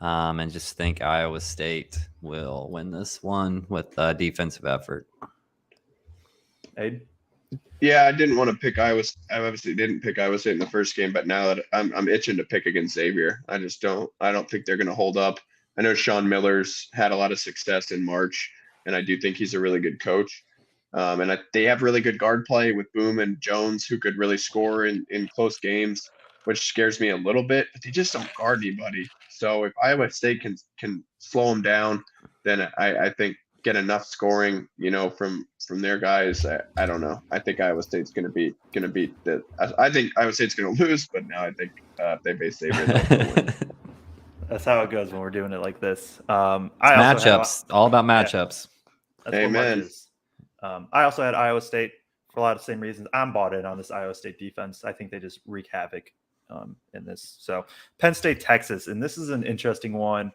and just think Iowa State will win this one with defensive effort. Aiden? Yeah, I didn't want to pick Iowa. I obviously didn't pick Iowa State in the first game, but now that I'm itching to pick against Xavier, I don't think they're going to hold up. I know Sean Miller's had a lot of success in March, and I do think he's a really good coach. And they have really good guard play with Boom and Jones, who could really score in close games, which scares me a little bit, but they just don't guard anybody. So if Iowa State can slow them down, then I think get enough scoring, from their guys. I don't know. I think Iowa State's gonna beat the. I think Iowa State's gonna lose, but now I think if they face Xavier, they'll win. That's how it goes when we're doing it like this. Matchups, all about matchups. That's what March is. I also had Iowa State for a lot of the same reasons. I'm bought in on this Iowa State defense. I think they just wreak havoc in this. So Penn State, Texas, and this is an interesting one.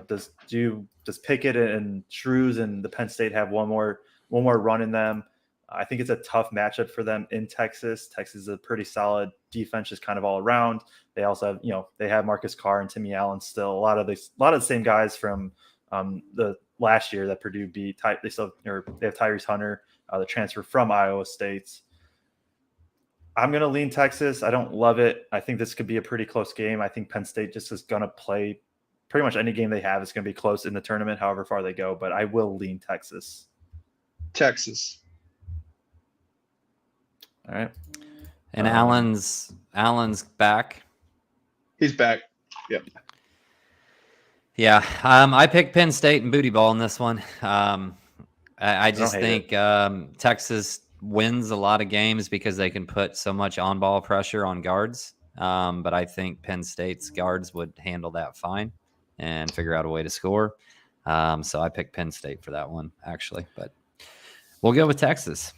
Does Pickett and Shrews and the Penn State have one more run in them? I think it's a tough matchup for them in Texas. Texas is a pretty solid defense, just kind of all around. They also have, they have Marcus Carr and Timmy Allen still. A lot of the same guys from the last year that Purdue beat. They have Tyrese Hunter, the transfer from Iowa State. I'm going to lean Texas. I don't love it. I think this could be a pretty close game. I think Penn State just is going to play pretty much any game they have is going to be close in the tournament, however far they go. But I will lean Texas. Texas. All right. And Allen's back. He's back. Yep. Yeah. I picked Penn State and booty ball in this one. I just think Texas wins a lot of games because they can put so much on-ball pressure on guards. But I think Penn State's guards would handle that fine and figure out a way to score. So I picked Penn State for that one, actually. But we'll go with Texas.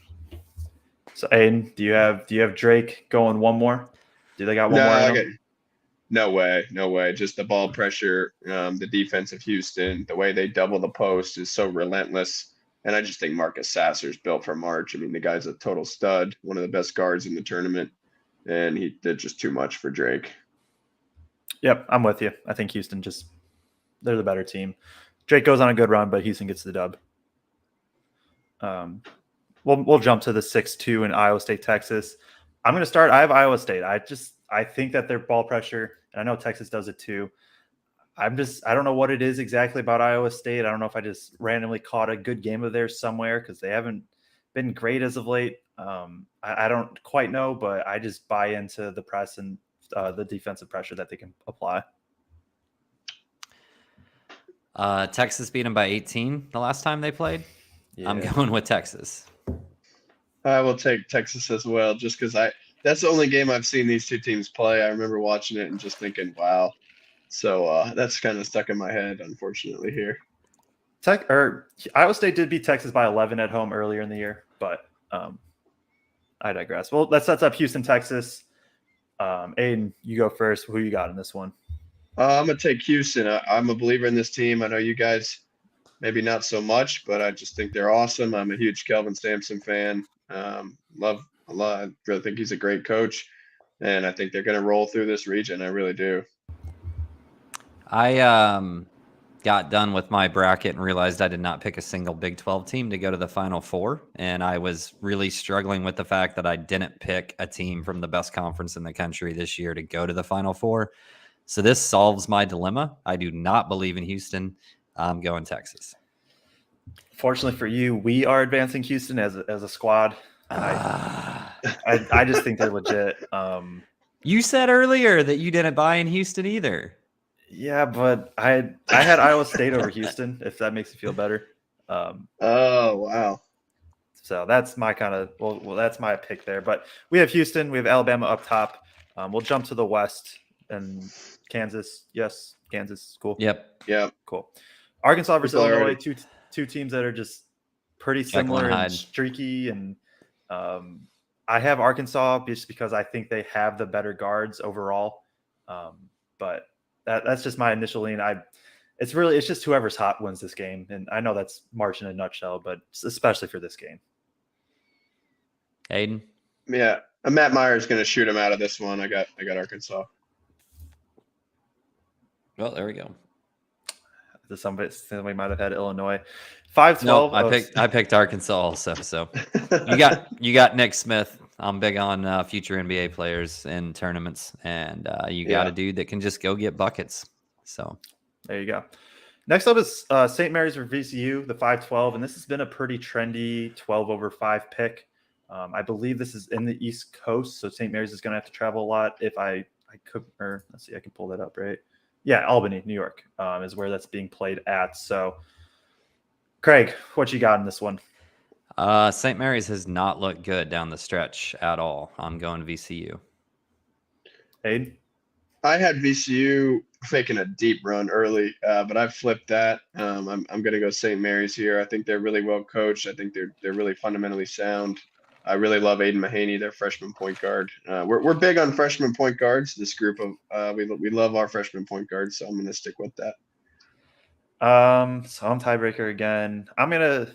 So, Aidan, do you have Drake going one more? Do they got one more? No way. Just the ball pressure, the defense of Houston, the way they double the post is so relentless. And I just think Marcus Sasser's built for March. I mean, the guy's a total stud, one of the best guards in the tournament, and he did just too much for Drake. Yep, I'm with you. I think Houston they're the better team. Drake goes on a good run, but Houston gets the dub. We'll jump to the 6-2 in Iowa State, Texas. I'm going to start. I have Iowa State. I think that their ball pressure, and I know Texas does it too. I don't know what it is exactly about Iowa State. I don't know if I just randomly caught a good game of theirs somewhere because they haven't been great as of late. I don't quite know, but I just buy into the press and the defensive pressure that they can apply. Texas beat them by 18 the last time they played. Yeah. I'm going with Texas. I will take Texas as well, just because that's the only game I've seen these two teams play. I remember watching it and just thinking, wow. So that's kind of stuck in my head, unfortunately, here. Iowa State did beat Texas by 11 at home earlier in the year, but I digress. Well, that sets up Houston, Texas. Aidan, you go first. Who you got in this one? I'm going to take Houston. I'm a believer in this team. I know you guys maybe not so much, but I just think they're awesome. I'm a huge Kelvin Sampson fan. Love a lot. I really think he's a great coach, and I think they're going to roll through this region. I really do. I got done with my bracket and realized I did not pick a single Big 12 team to go to the Final Four, and I was really struggling with the fact that I didn't pick a team from the best conference in the country this year to go to the Final Four. So this solves my dilemma. I do not believe in Houston. I'm going Texas. Fortunately for you, we are advancing Houston as a squad. I just think they're legit. You said earlier that you didn't buy in Houston either. Yeah, but I had Iowa State over Houston, if that makes you feel better. Oh, wow. So that's my kind of well, that's my pick there. But we have Houston, we have Alabama up top. We'll jump to the West and Kansas. Yes, Kansas. Cool. Yep. Cool. Arkansas versus Illinois, two teams that are just pretty similar and streaky. And I have Arkansas just because I think they have the better guards overall. But that's just my initial lean. It's just whoever's hot wins this game. And I know that's March in a nutshell, but especially for this game. Aidan? Yeah. Matt Meyer's going to shoot him out of this one. I got Arkansas. Well, there we go. Somebody might have had Illinois. 5-12. No, I picked Arkansas also. So you got Nick Smith. I'm big on future NBA players in tournaments, and you got a dude that can just go get buckets. So there you go. Next up is St. Mary's or VCU, the 5-12, and this has been a pretty trendy 12/5 pick. I believe this is in the East Coast, so St. Mary's is going to have to travel a lot. If I could, or I can pull that up, right? Yeah, Albany, New York, is where that's being played at. So Craig, what you got in this one? St. Mary's has not looked good down the stretch at all. I'm going VCU. Aiden? I had VCU making a deep run early, but I flipped that. I'm going to go St. Mary's here. I think they're really well coached. I think they're really fundamentally sound. I really love Aidan Mahaney, their freshman point guard. We're big on freshman point guards. This group of we love our freshman point guards, so I'm going to stick with that. So I'm tiebreaker again. I'm gonna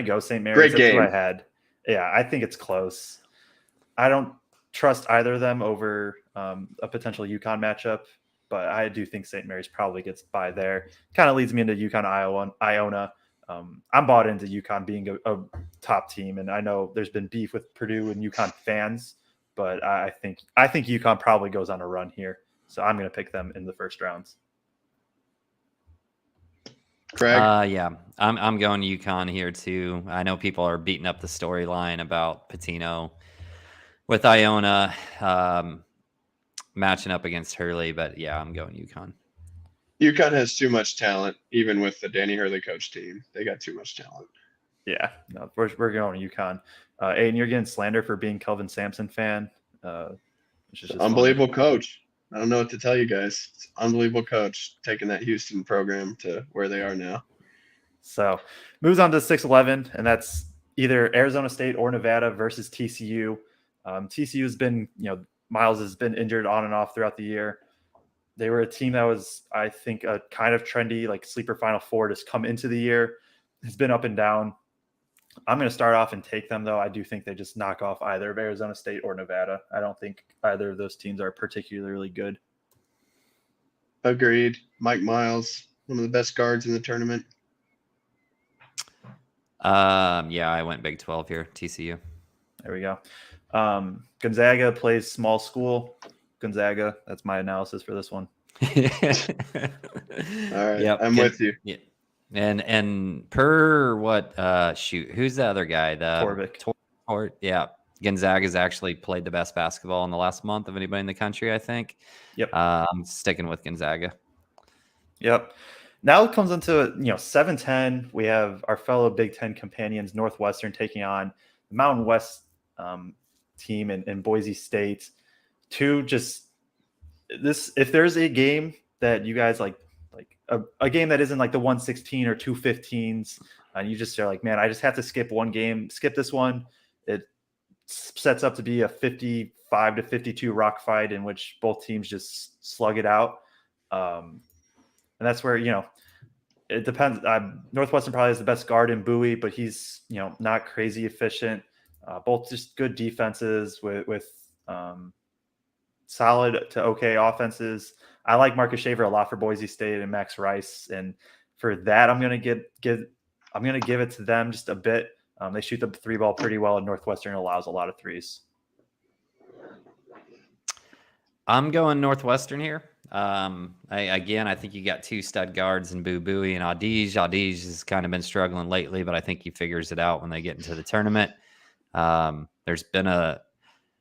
go St. Mary's. Great That's game. who I had. Yeah, I think it's close. I don't trust either of them over a potential UConn matchup, but I do think St. Mary's probably gets by there. Kind of leads me into UConn Iona. I'm bought into UConn being a top team, and I know there's been beef with Purdue and UConn fans, but I think UConn probably goes on a run here. So I'm going to pick them in the first rounds. Craig? Yeah, I'm going UConn here too. I know people are beating up the storyline about Pitino with Iona matching up against Hurley, but yeah, I'm going UConn. UConn has too much talent, even with the Danny Hurley coach team. They got too much talent. Yeah, no, we're going to UConn. Aiden, you're getting slander for being Kelvin Sampson fan. Which is just Unbelievable coach. I don't know what to tell you guys. It's unbelievable coach taking that Houston program to where they are now. So moves on to 6-11, and that's either Arizona State or Nevada versus TCU. TCU has been, Miles has been injured on and off throughout the year. They were a team that was, I think, a kind of trendy, like sleeper Final Four to come into the year. It's been up and down. I'm going to start off and take them, though. I do think they just knock off either of Arizona State or Nevada. I don't think either of those teams are particularly good. Agreed. Mike Miles, one of the best guards in the tournament. Yeah, I went Big 12 here, TCU. There we go. Gonzaga plays small school. Gonzaga, that's my analysis for this one. All right, yep. I'm with you. Yeah. And per what who's the other guy? Torvik. Yeah. Gonzaga's actually played the best basketball in the last month of anybody in the country, I think. Yep. I'm sticking with Gonzaga. Yep. Now it comes into 7-10. We have our fellow Big Ten companions, Northwestern, taking on the Mountain West team in Boise State. If there's a game that you guys like a game that isn't like the 116 or 215s, and you just are like, man, I just have to skip one game, skip this one. It sets up to be a 55-52 rock fight in which both teams just slug it out. And that's where, it depends. Northwestern probably has the best guard in Bowie, but he's, not crazy efficient. Both just good defenses with solid to okay offenses. I like Marcus Shaver a lot for Boise State and Max Rice, and for that, I'm gonna give it to them just a bit. They shoot the three ball pretty well, and Northwestern allows a lot of threes. I'm going Northwestern here. I think you got two stud guards in Bowie and Adige. Adige has kind of been struggling lately, but I think he figures it out when they get into the tournament. There's been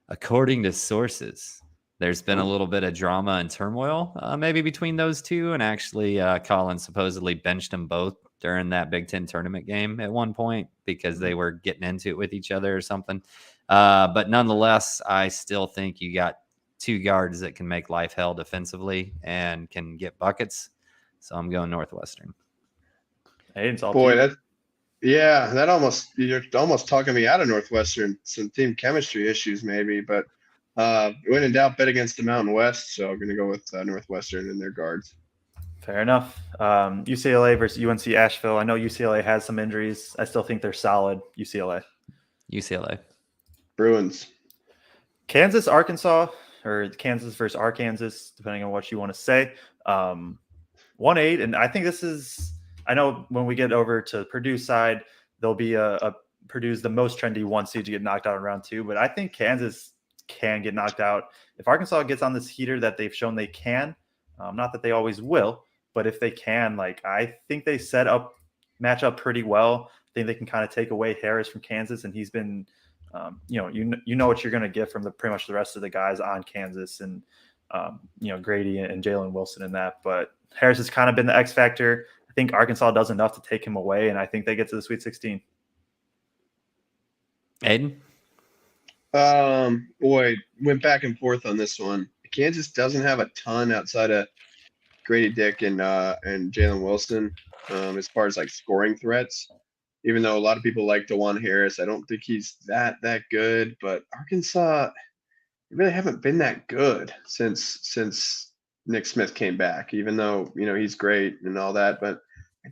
according to sources, there's been a little bit of drama and turmoil maybe between those two. And actually, Colin supposedly benched them both during that Big Ten tournament game at one point because they were getting into it with each other or something. But nonetheless, I still think you got two guards that can make life hell defensively and can get buckets. So I'm going Northwestern. Hey, you're almost talking me out of Northwestern. Some team chemistry issues maybe, but when in doubt, bet against the Mountain West. So I'm going to go with Northwestern and their guards. Fair enough. UCLA versus UNC Asheville. I know UCLA has some injuries. I still think they're solid. UCLA. Bruins. Kansas, Arkansas, or Kansas versus Arkansas, depending on what you want to say. 1-8, and I think this is. I know when we get over to Purdue's side, there'll be a Purdue's the most trendy 1 seed to get knocked out in round 2, but I think Kansas can get knocked out if Arkansas gets on this heater that they've shown they can. Not that they always will, but if they can, I think they match up pretty well. I think they can kind of take away Harris from Kansas, and he's been, you know what you're going to get from pretty much the rest of the guys on Kansas, and Grady and Jalen Wilson in that. But Harris has kind of been the X factor. I think Arkansas does enough to take him away, and I think they get to the Sweet 16. Aiden? Boy, went back and forth on this one. Kansas doesn't have a ton outside of Grady Dick and Jalen Wilson, as far as like scoring threats. Even though a lot of people like DeJuan Harris, I don't think he's that good. But Arkansas, they really haven't been that good since Nick Smith came back. Even though he's great and all that, but I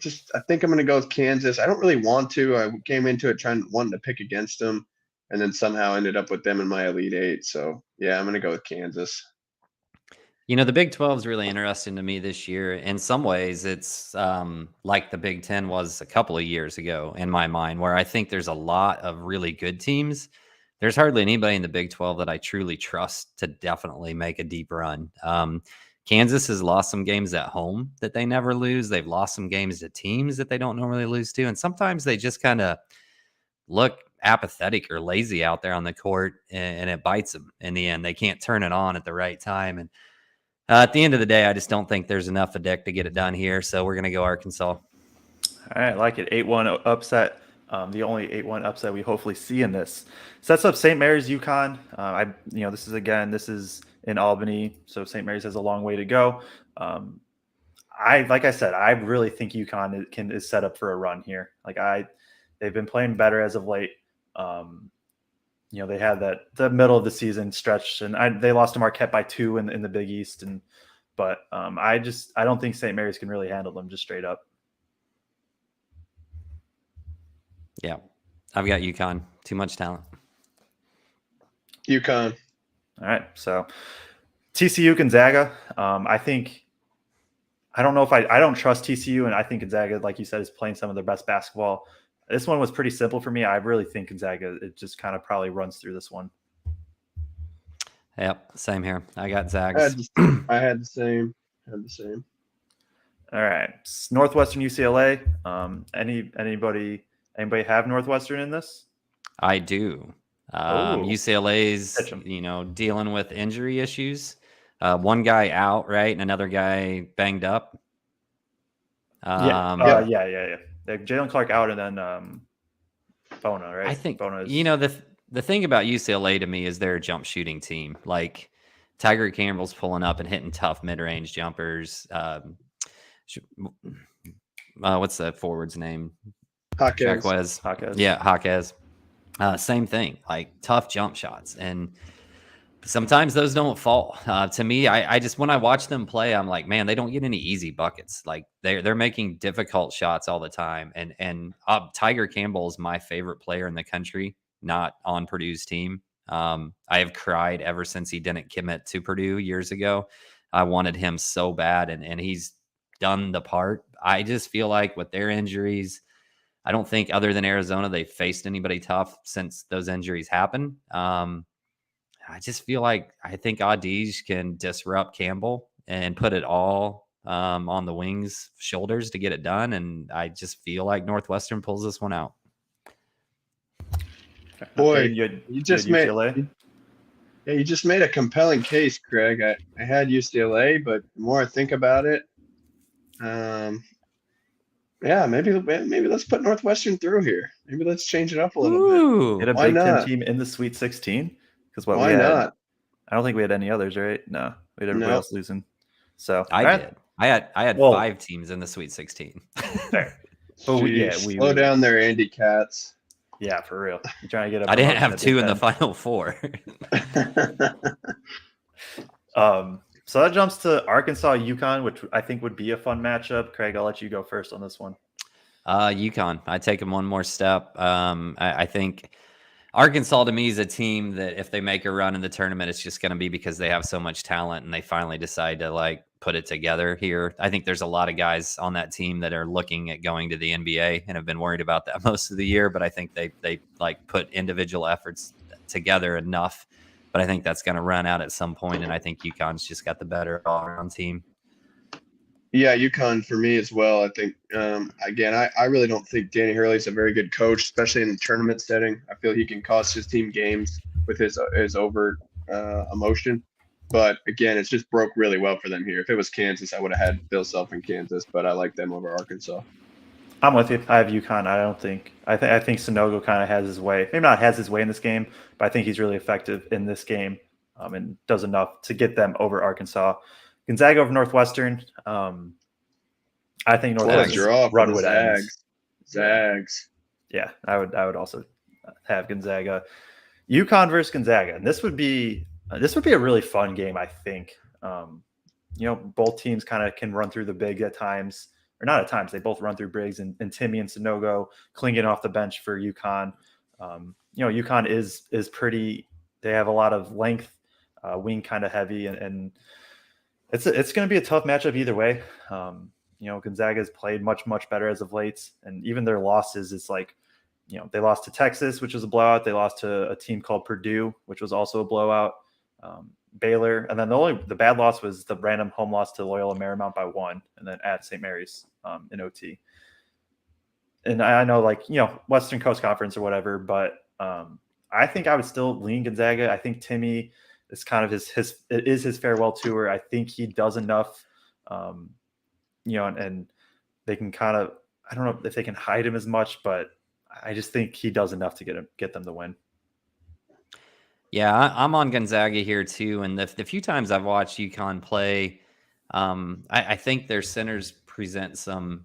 think I'm going to go with Kansas. I don't really want to. I came into it wanting to pick against them, and then somehow ended up with them in my Elite Eight. So yeah, I'm going to go with Kansas. The Big 12 is really interesting to me this year. In some ways, it's like the Big 10 was a couple of years ago in my mind, where I think there's a lot of really good teams. There's hardly anybody in the Big 12 that I truly trust to definitely make a deep run. Kansas has lost some games at home that they never lose. They've lost some games to teams that they don't normally lose to. And sometimes they just kind of look apathetic or lazy out there on the court, and it bites them in the end. They can't turn it on at the right time. And at the end of the day, I just don't think there's enough of Dick to get it done here. So we're going to go Arkansas. All right, I like it. 8-1 upset. The only 8-1 upset we hopefully see in this. Sets up St. Mary's UConn. This is in Albany, so St. Mary's has a long way to go. Like I said, I really think UConn is set up for a run here. They've been playing better as of late. They had the middle of the season stretch, and they lost to Marquette by 2 in the Big East. But I don't think St. Mary's can really handle them just straight up. Yeah, I've got UConn. Too much talent. UConn. All right, so TCU Gonzaga. I don't know if I don't trust TCU, and I think Gonzaga, like you said, is playing some of their best basketball. This one was pretty simple for me. I really think Gonzaga, it just kind of probably runs through this one. Yep, same here. I got Zags. I had the same. All right, Northwestern UCLA. Anybody have Northwestern in this? I do. UCLA's dealing with injury issues. One guy out, right, and another guy banged up. Yeah. Jalen Clark out, and then Bona, right? I think Bona is... the thing about UCLA to me is they're a jump shooting team. Like Tiger Campbell's pulling up and hitting tough mid-range jumpers. What's the forward's name? Jaquez. Yeah, Jaquez. Same thing, like tough jump shots, and sometimes those don't fall. To me, I just, when I watch them play, I'm like, man, they don't get any easy buckets. Like they're making difficult shots all the time. And Tiger Campbell is my favorite player in the country, not on Purdue's team. I have cried ever since he didn't commit to Purdue years ago. I wanted him so bad, and he's done the part. I just feel like with their injuries, I don't think other than Arizona, they've faced anybody tough since those injuries happened. I just feel like I think Adij can disrupt Campbell and put it all on the wings' shoulders to get it done. And I just feel like Northwestern pulls this one out. Boy, you just made a compelling case, Craig. I had UCLA, but the more I think about it, maybe let's put Northwestern through here. Maybe let's change it up a little bit. Get a Big Ten team in the Sweet 16. Because why not? I don't think we had any others, right? No, we had everybody else losing. So I did. I had 5 teams in the Sweet 16. Fair. But slow down there, Andy Katz. Yeah, for real. You're trying to get. I didn't have 2 in the Final 4. So that jumps to Arkansas UConn, which I think would be a fun matchup. Craig, I'll let you go first on this one. UConn. I take them one more step. I think Arkansas to me is a team that if they make a run in the tournament, it's just going to be because they have so much talent and they finally decide to put it together here. I think there's a lot of guys on that team that are looking at going to the NBA and have been worried about that most of the year, but I think they put individual efforts together enough, but I think that's going to run out at some point, and I think UConn's just got the better all-around team. Yeah, UConn for me as well. I think, again, I really don't think Danny Hurley's a very good coach, especially in the tournament setting. I feel he can cost his team games with his overt emotion. But again, it's just broke really well for them here. If it was Kansas, I would have had Bill Self in Kansas, but I like them over Arkansas. I'm with you. I have UConn. I think Sonogo kind of has his way. Maybe not has his way in this game, but I think he's really effective in this game and does enough to get them over Arkansas. Gonzaga over Northwestern. I think Northwestern's run would end. Zags. Yeah, I would also have Gonzaga. UConn versus Gonzaga, and this would be a really fun game. I think both teams kind of can run through the big at times. Or not at times, they both run through Briggs and Timmy and Sonogo clinging off the bench for UConn. UConn is pretty. They have a lot of length, wing kind of heavy, and it's going to be a tough matchup either way. Gonzaga has played much better as of late, and even their losses, it's like, they lost to Texas, which was a blowout. They lost to a team called Purdue, which was also a blowout. Baylor, and then the bad loss was the random home loss to Loyola Marymount by 1, and then at St. Mary's in OT. And I know, Western Coast Conference or whatever, but I think I would still lean Gonzaga. I think Timmy is kind of his farewell tour. I think he does enough, and they can kind of, I don't know if they can hide him as much, but I just think he does enough to get them the win. Yeah, I'm on Gonzaga here too. And the few times I've watched UConn play, I think their centers present some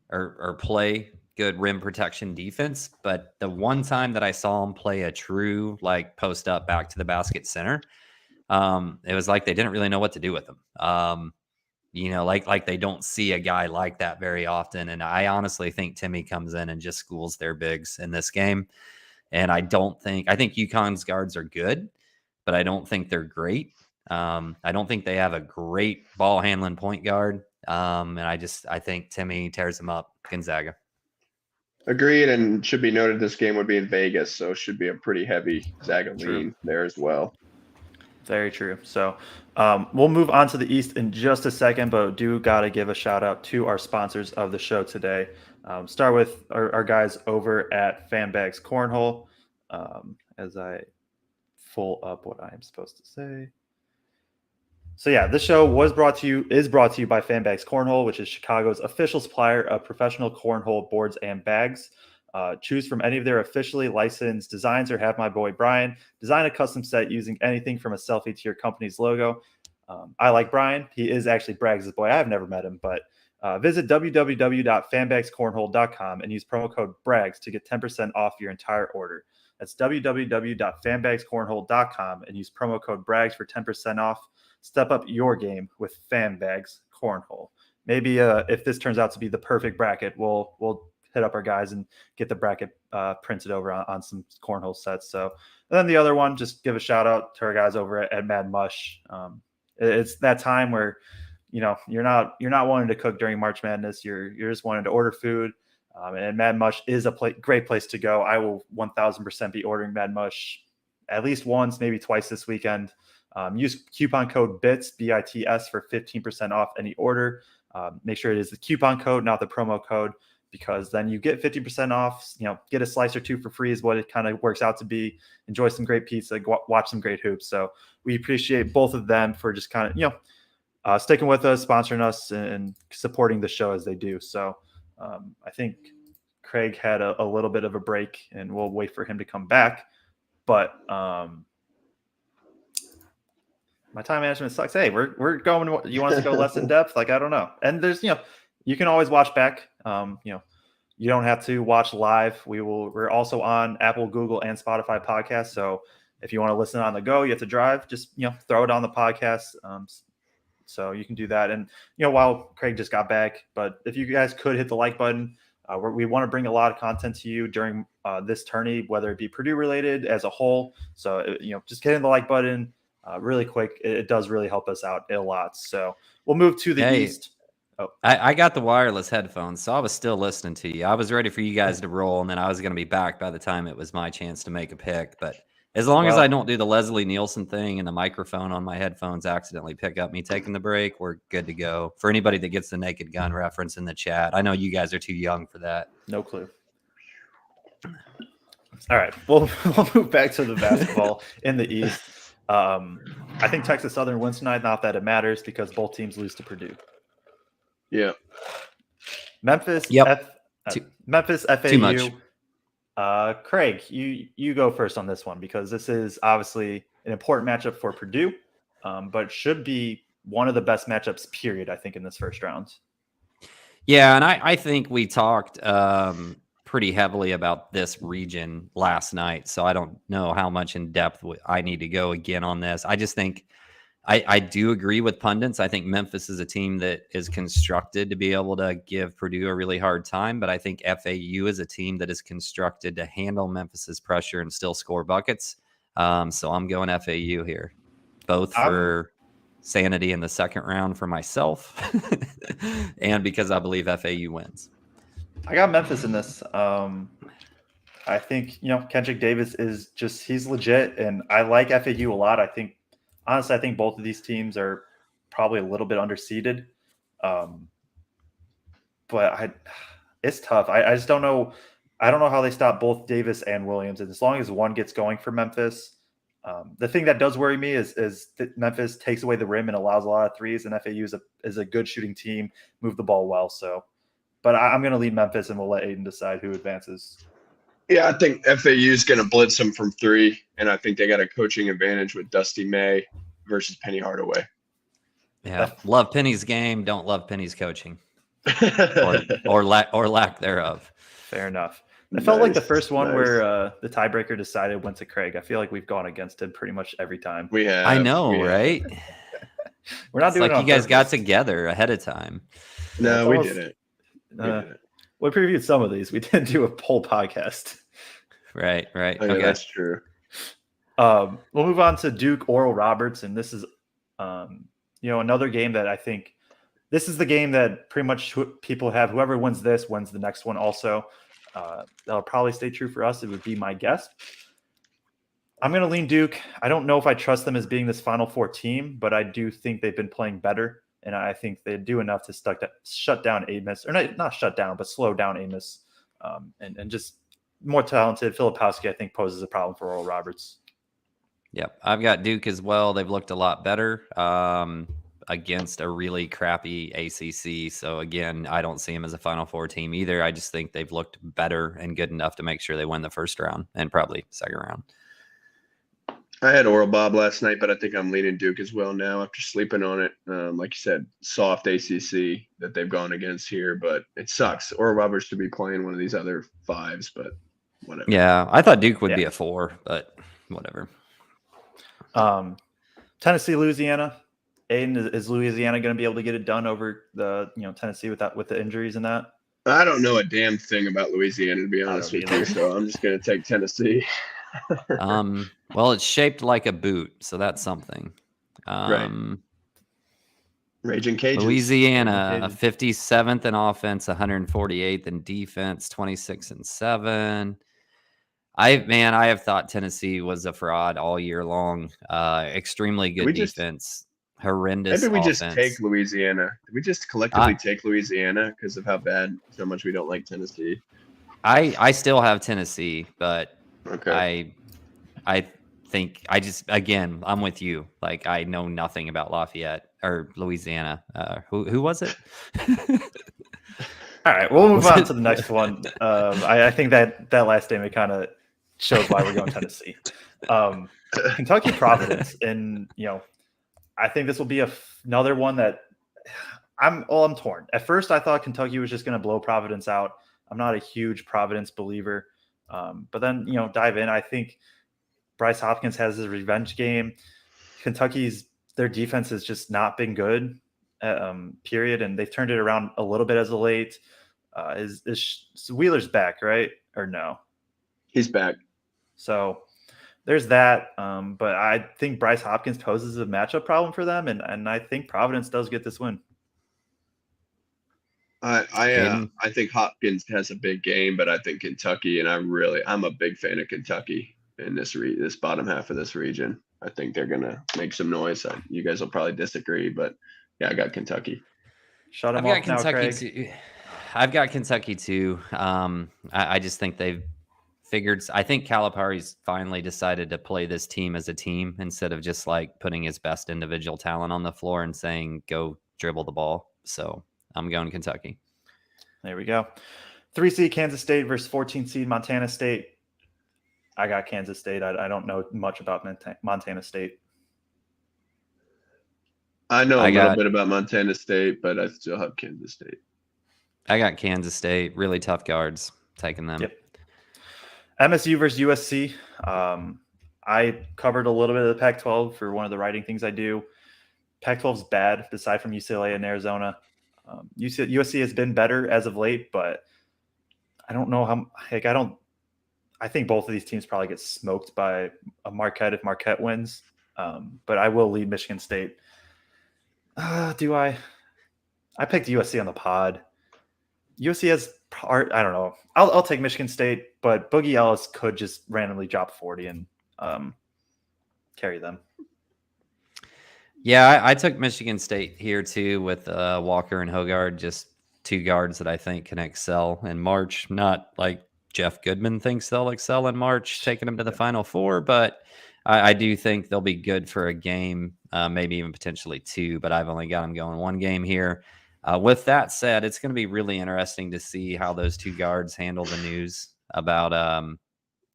or play good rim protection defense. But the one time that I saw them play a true post up back to the basket center, it was like they didn't really know what to do with them. Like they don't see a guy like that very often. And I honestly think Timmy comes in and just schools their bigs in this game. And I think UConn's guards are good, but I don't think they're great. I don't think they have a great ball handling point guard. And I think Timmy tears them up. Gonzaga. Agreed. And should be noted, this game would be in Vegas, so it should be a pretty heavy Zaga lean there as well. Very true. So we'll move on to the East in just a second, but do got to give a shout out to our sponsors of the show today. Start with our guys over at Fanbags Cornhole. As I pull up what I am supposed to say. So yeah, this show is brought to you by Fanbags Cornhole, which is Chicago's official supplier of professional cornhole boards and bags. Choose from any of their officially licensed designs or have my boy Brian design a custom set using anything from a selfie to your company's logo. I like Brian. He is actually Braggs' boy. I've never met him, but visit www.fanbagscornhole.com and use promo code BRAGS to get 10% off your entire order. That's www.fanbagscornhole.com and use promo code BRAGS for 10% off. Step up your game with Fanbags Cornhole. Maybe if this turns out to be the perfect bracket, we'll hit up our guys and get the bracket printed over on some cornhole sets. So, and then the other one, just give a shout out to our guys over at Mad Mush. It's that time where you're not wanting to cook during March Madness. You're just wanting to order food, and Mad Mush is a great place to go. I will 1000% be ordering Mad Mush at least once, maybe twice this weekend. Use coupon code BITS BITS for 15% off any order. Make sure it is the coupon code, not the promo code, because then you get 50% off. Get a slice or two for free is what it kind of works out to be. Enjoy some great pizza, watch some great hoops. So we appreciate both of them for just kind of sticking with us, sponsoring us, and supporting the show as they do. So I think Kraig had a little bit of a break, and we'll wait for him to come back. But my time management sucks. Hey, we're going. You want us to go less in depth? I don't know. And there's you can always watch back. You don't have to watch live. We're also on Apple, Google, and Spotify podcasts. So if you want to listen on the go, you have to drive. Just throw it on the podcast. So you can do that. And while Kraig just got back, but if you guys could hit the like button, we want to bring a lot of content to you during this tourney, whether it be Purdue related as a whole. So just hitting the like button really quick. It does really help us out a lot. So we'll move to the East. Oh. I got the wireless headphones, so I was still listening to you. I was ready for you guys to roll, and then I was going to be back by the time it was my chance to make a pick. But as long as I don't do the Leslie Nielsen thing and the microphone on my headphones accidentally pick up me taking the break, we're good to go. For anybody that gets the Naked Gun reference in the chat, I know you guys are too young for that. No clue. All right, we'll move back to the basketball in the East. I think Texas Southern wins tonight. Not that it matters because both teams lose to Purdue. Yeah. Memphis, Yep. Memphis, FAU. Too much. Kraig, you go first on this one because this is obviously an important matchup for Purdue, but should be one of the best matchups, period, I think, in this first round. Yeah, and I think we talked pretty heavily about this region last night, so I don't know how much in depth I need to go again on this. I just think I do agree with pundits. I think Memphis is a team that is constructed to be able to give Purdue a really hard time, but I think FAU is a team that is constructed to handle Memphis's pressure and still score buckets. So I'm going FAU here, both for sanity in the second round for myself and because I believe FAU wins. I got Memphis in this. I think, Kendrick Davis is he's legit, and I like FAU a lot. Honestly, I think both of these teams are probably a little bit underseeded. But it's tough. I just don't know. I don't know how they stop both Davis and Williams. And as long as one gets going for Memphis, the thing that does worry me is that Memphis takes away the rim and allows a lot of threes, and FAU is a good shooting team, move the ball well. So, but I'm going to lead Memphis, and we'll let Aidan decide who advances. Yeah, I think FAU is going to blitz them from three, and I think they got a coaching advantage with Dusty May versus Penny Hardaway. Yeah, love Penny's game, don't love Penny's coaching, or lack thereof. Fair enough. It felt like the first one where the tiebreaker decided went to Kraig. I feel like we've gone against him pretty much every time. We have. I know, right? We're not doing like it you guys purpose. got together ahead of time. No, we didn't. We previewed some of these. We didn't do a whole podcast. Right. Okay, that's true. We'll move on to Duke Oral Roberts, and this is, another game that I think this is the game that pretty much people have. Whoever wins this wins the next one. Also, that'll probably stay true for us. It would be my guess. I'm going to lean Duke. I don't know if I trust them as being this Final Four team, but I do think they've been playing better. And I think they do enough to shut down Amos, or not shut down, but slow down Amos, and just more talented. Filipowski, I think, poses a problem for Oral Roberts. Yep, I've got Duke as well. They've looked a lot better against a really crappy ACC. So again, I don't see them as a Final Four team either. I just think they've looked better and good enough to make sure they win the first round and probably second round. I had Oral Bob last night, but I think I'm leaning Duke as well now after sleeping on it. Like you said, soft ACC that they've gone against here, but it sucks. Oral Roberts should be playing one of these other fives, but whatever. Yeah, I thought Duke would be a 4, but whatever. Tennessee, Louisiana. Aidan, is Louisiana going to be able to get it done over the Tennessee with the injuries and that? I don't know a damn thing about Louisiana, to be honest with you, so I'm just going to take Tennessee. Well, it's shaped like a boot, so that's something. Right. Raging Cajuns. Louisiana, 57th in offense, 148th in defense, 26-7. I have thought Tennessee was a fraud all year long. Extremely good defense, horrendous. Maybe we offense. just take Louisiana. Did we just collectively take Louisiana because of how much we don't like Tennessee? I still have Tennessee, but okay. I think again, I'm with you. Like, I know nothing about Lafayette or Louisiana. Who was it? All right, we'll move on to the next one. I think that last statement kind of shows why we're going Tennessee. Kentucky Providence, and I think this will be another one that I'm torn. At first, I thought Kentucky was just going to blow Providence out. I'm not a huge Providence believer, but then dive in. I think Bryce Hopkins has his revenge game. Their defense has just not been good, period, and they've turned it around a little bit as of late. Is Wheeler's back, right, or no? He's back. So there's that. But I think Bryce Hopkins poses a matchup problem for them, and I think Providence does get this win. I think Hopkins has a big game, but I think Kentucky, and I'm a big fan of Kentucky in this bottom half of this region. I think they're gonna make some noise. You guys will probably disagree, but yeah, I got Kentucky. Shut him off now, Kraig. I've got Kentucky too. I just think they've figured. I think Calipari's finally decided to play this team as a team instead of just like putting his best individual talent on the floor and saying, go dribble the ball. So I'm going Kentucky. There we go. 3 seed Kansas State versus 14 seed Montana State. I got Kansas State. I don't know much about Montana State. I know a little bit about Montana State, but I still have Kansas State. I got Kansas State. Really tough guards. Taking them. Yep. MSU versus USC. I covered a little bit of the Pac-12 for one of the writing things I do. Pac-12 is bad, aside from UCLA and Arizona. USC has been better as of late, but I don't know how. I think both of these teams probably get smoked by a Marquette if Marquette wins. But I will lead Michigan State. Do I? I picked USC on the pod. USC has part. I don't know. I'll take Michigan State, but Boogie Ellis could just randomly drop 40 and carry them. Yeah, I took Michigan State here too with Walker and Hogard, just two guards that I think can excel in March. Not like Jeff Goodman thinks they'll excel in March, taking them to the Final Four, but I do think they'll be good for a game, maybe even potentially two, but I've only got them going one game here. With that said, it's going to be really interesting to see how those two guards handle the news about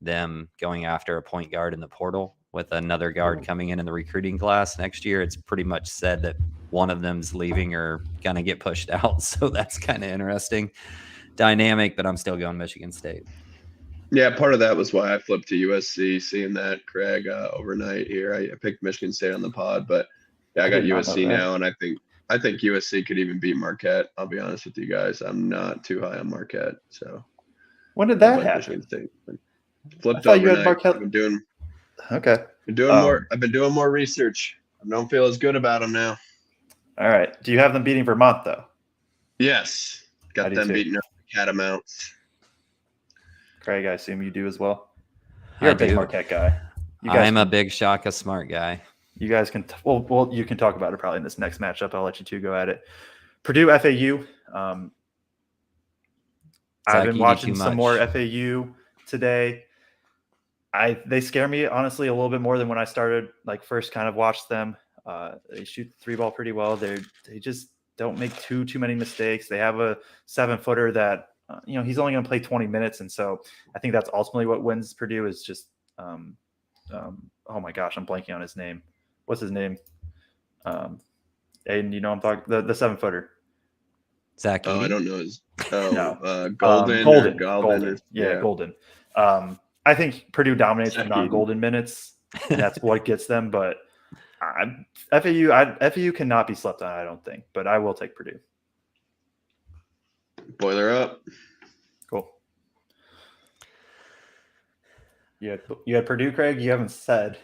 them going after a point guard in the portal with another guard coming in the recruiting class next year. It's pretty much said that one of them's leaving or going to get pushed out. So that's kind of interesting dynamic, but I'm still going Michigan State. Yeah, part of that was why I flipped to USC, seeing that Kraig overnight here. I picked Michigan State on the pod, but yeah, I got USC now, and I think USC could even beat Marquette. I'll be honest with you guys. I'm not too high on Marquette. So when did that happen? State. Flipped overnight. You had Marquette. I've been doing more research. I don't feel as good about them now. All right. Do you have them beating Vermont though? Yes. Got them beating up the Catamounts. Kraig, I assume you do as well. You're a big Marquette guy. I'm a big Shaka Smart guy. You guys can well, you can talk about it probably in this next matchup. I'll let you two go at it. Purdue FAU. I've been watching some more FAU today. They scare me honestly a little bit more than when I started, first kind of watched them. They shoot the three ball pretty well. They just don't make too many mistakes. They have a 7-footer that he's only going to play 20 minutes, and so I think that's ultimately what wins Purdue is just oh my gosh, I'm blanking on his name. What's his name? Aidan, I'm talking the 7-footer. Zach. I don't know his. Golden. Golden. Yeah, Golden. I think Purdue dominates the non-Golden minutes. And that's what gets them. But FAU cannot be slept on, I don't think. But I will take Purdue. Boiler up. Cool. You had Purdue, Kraig? You haven't said.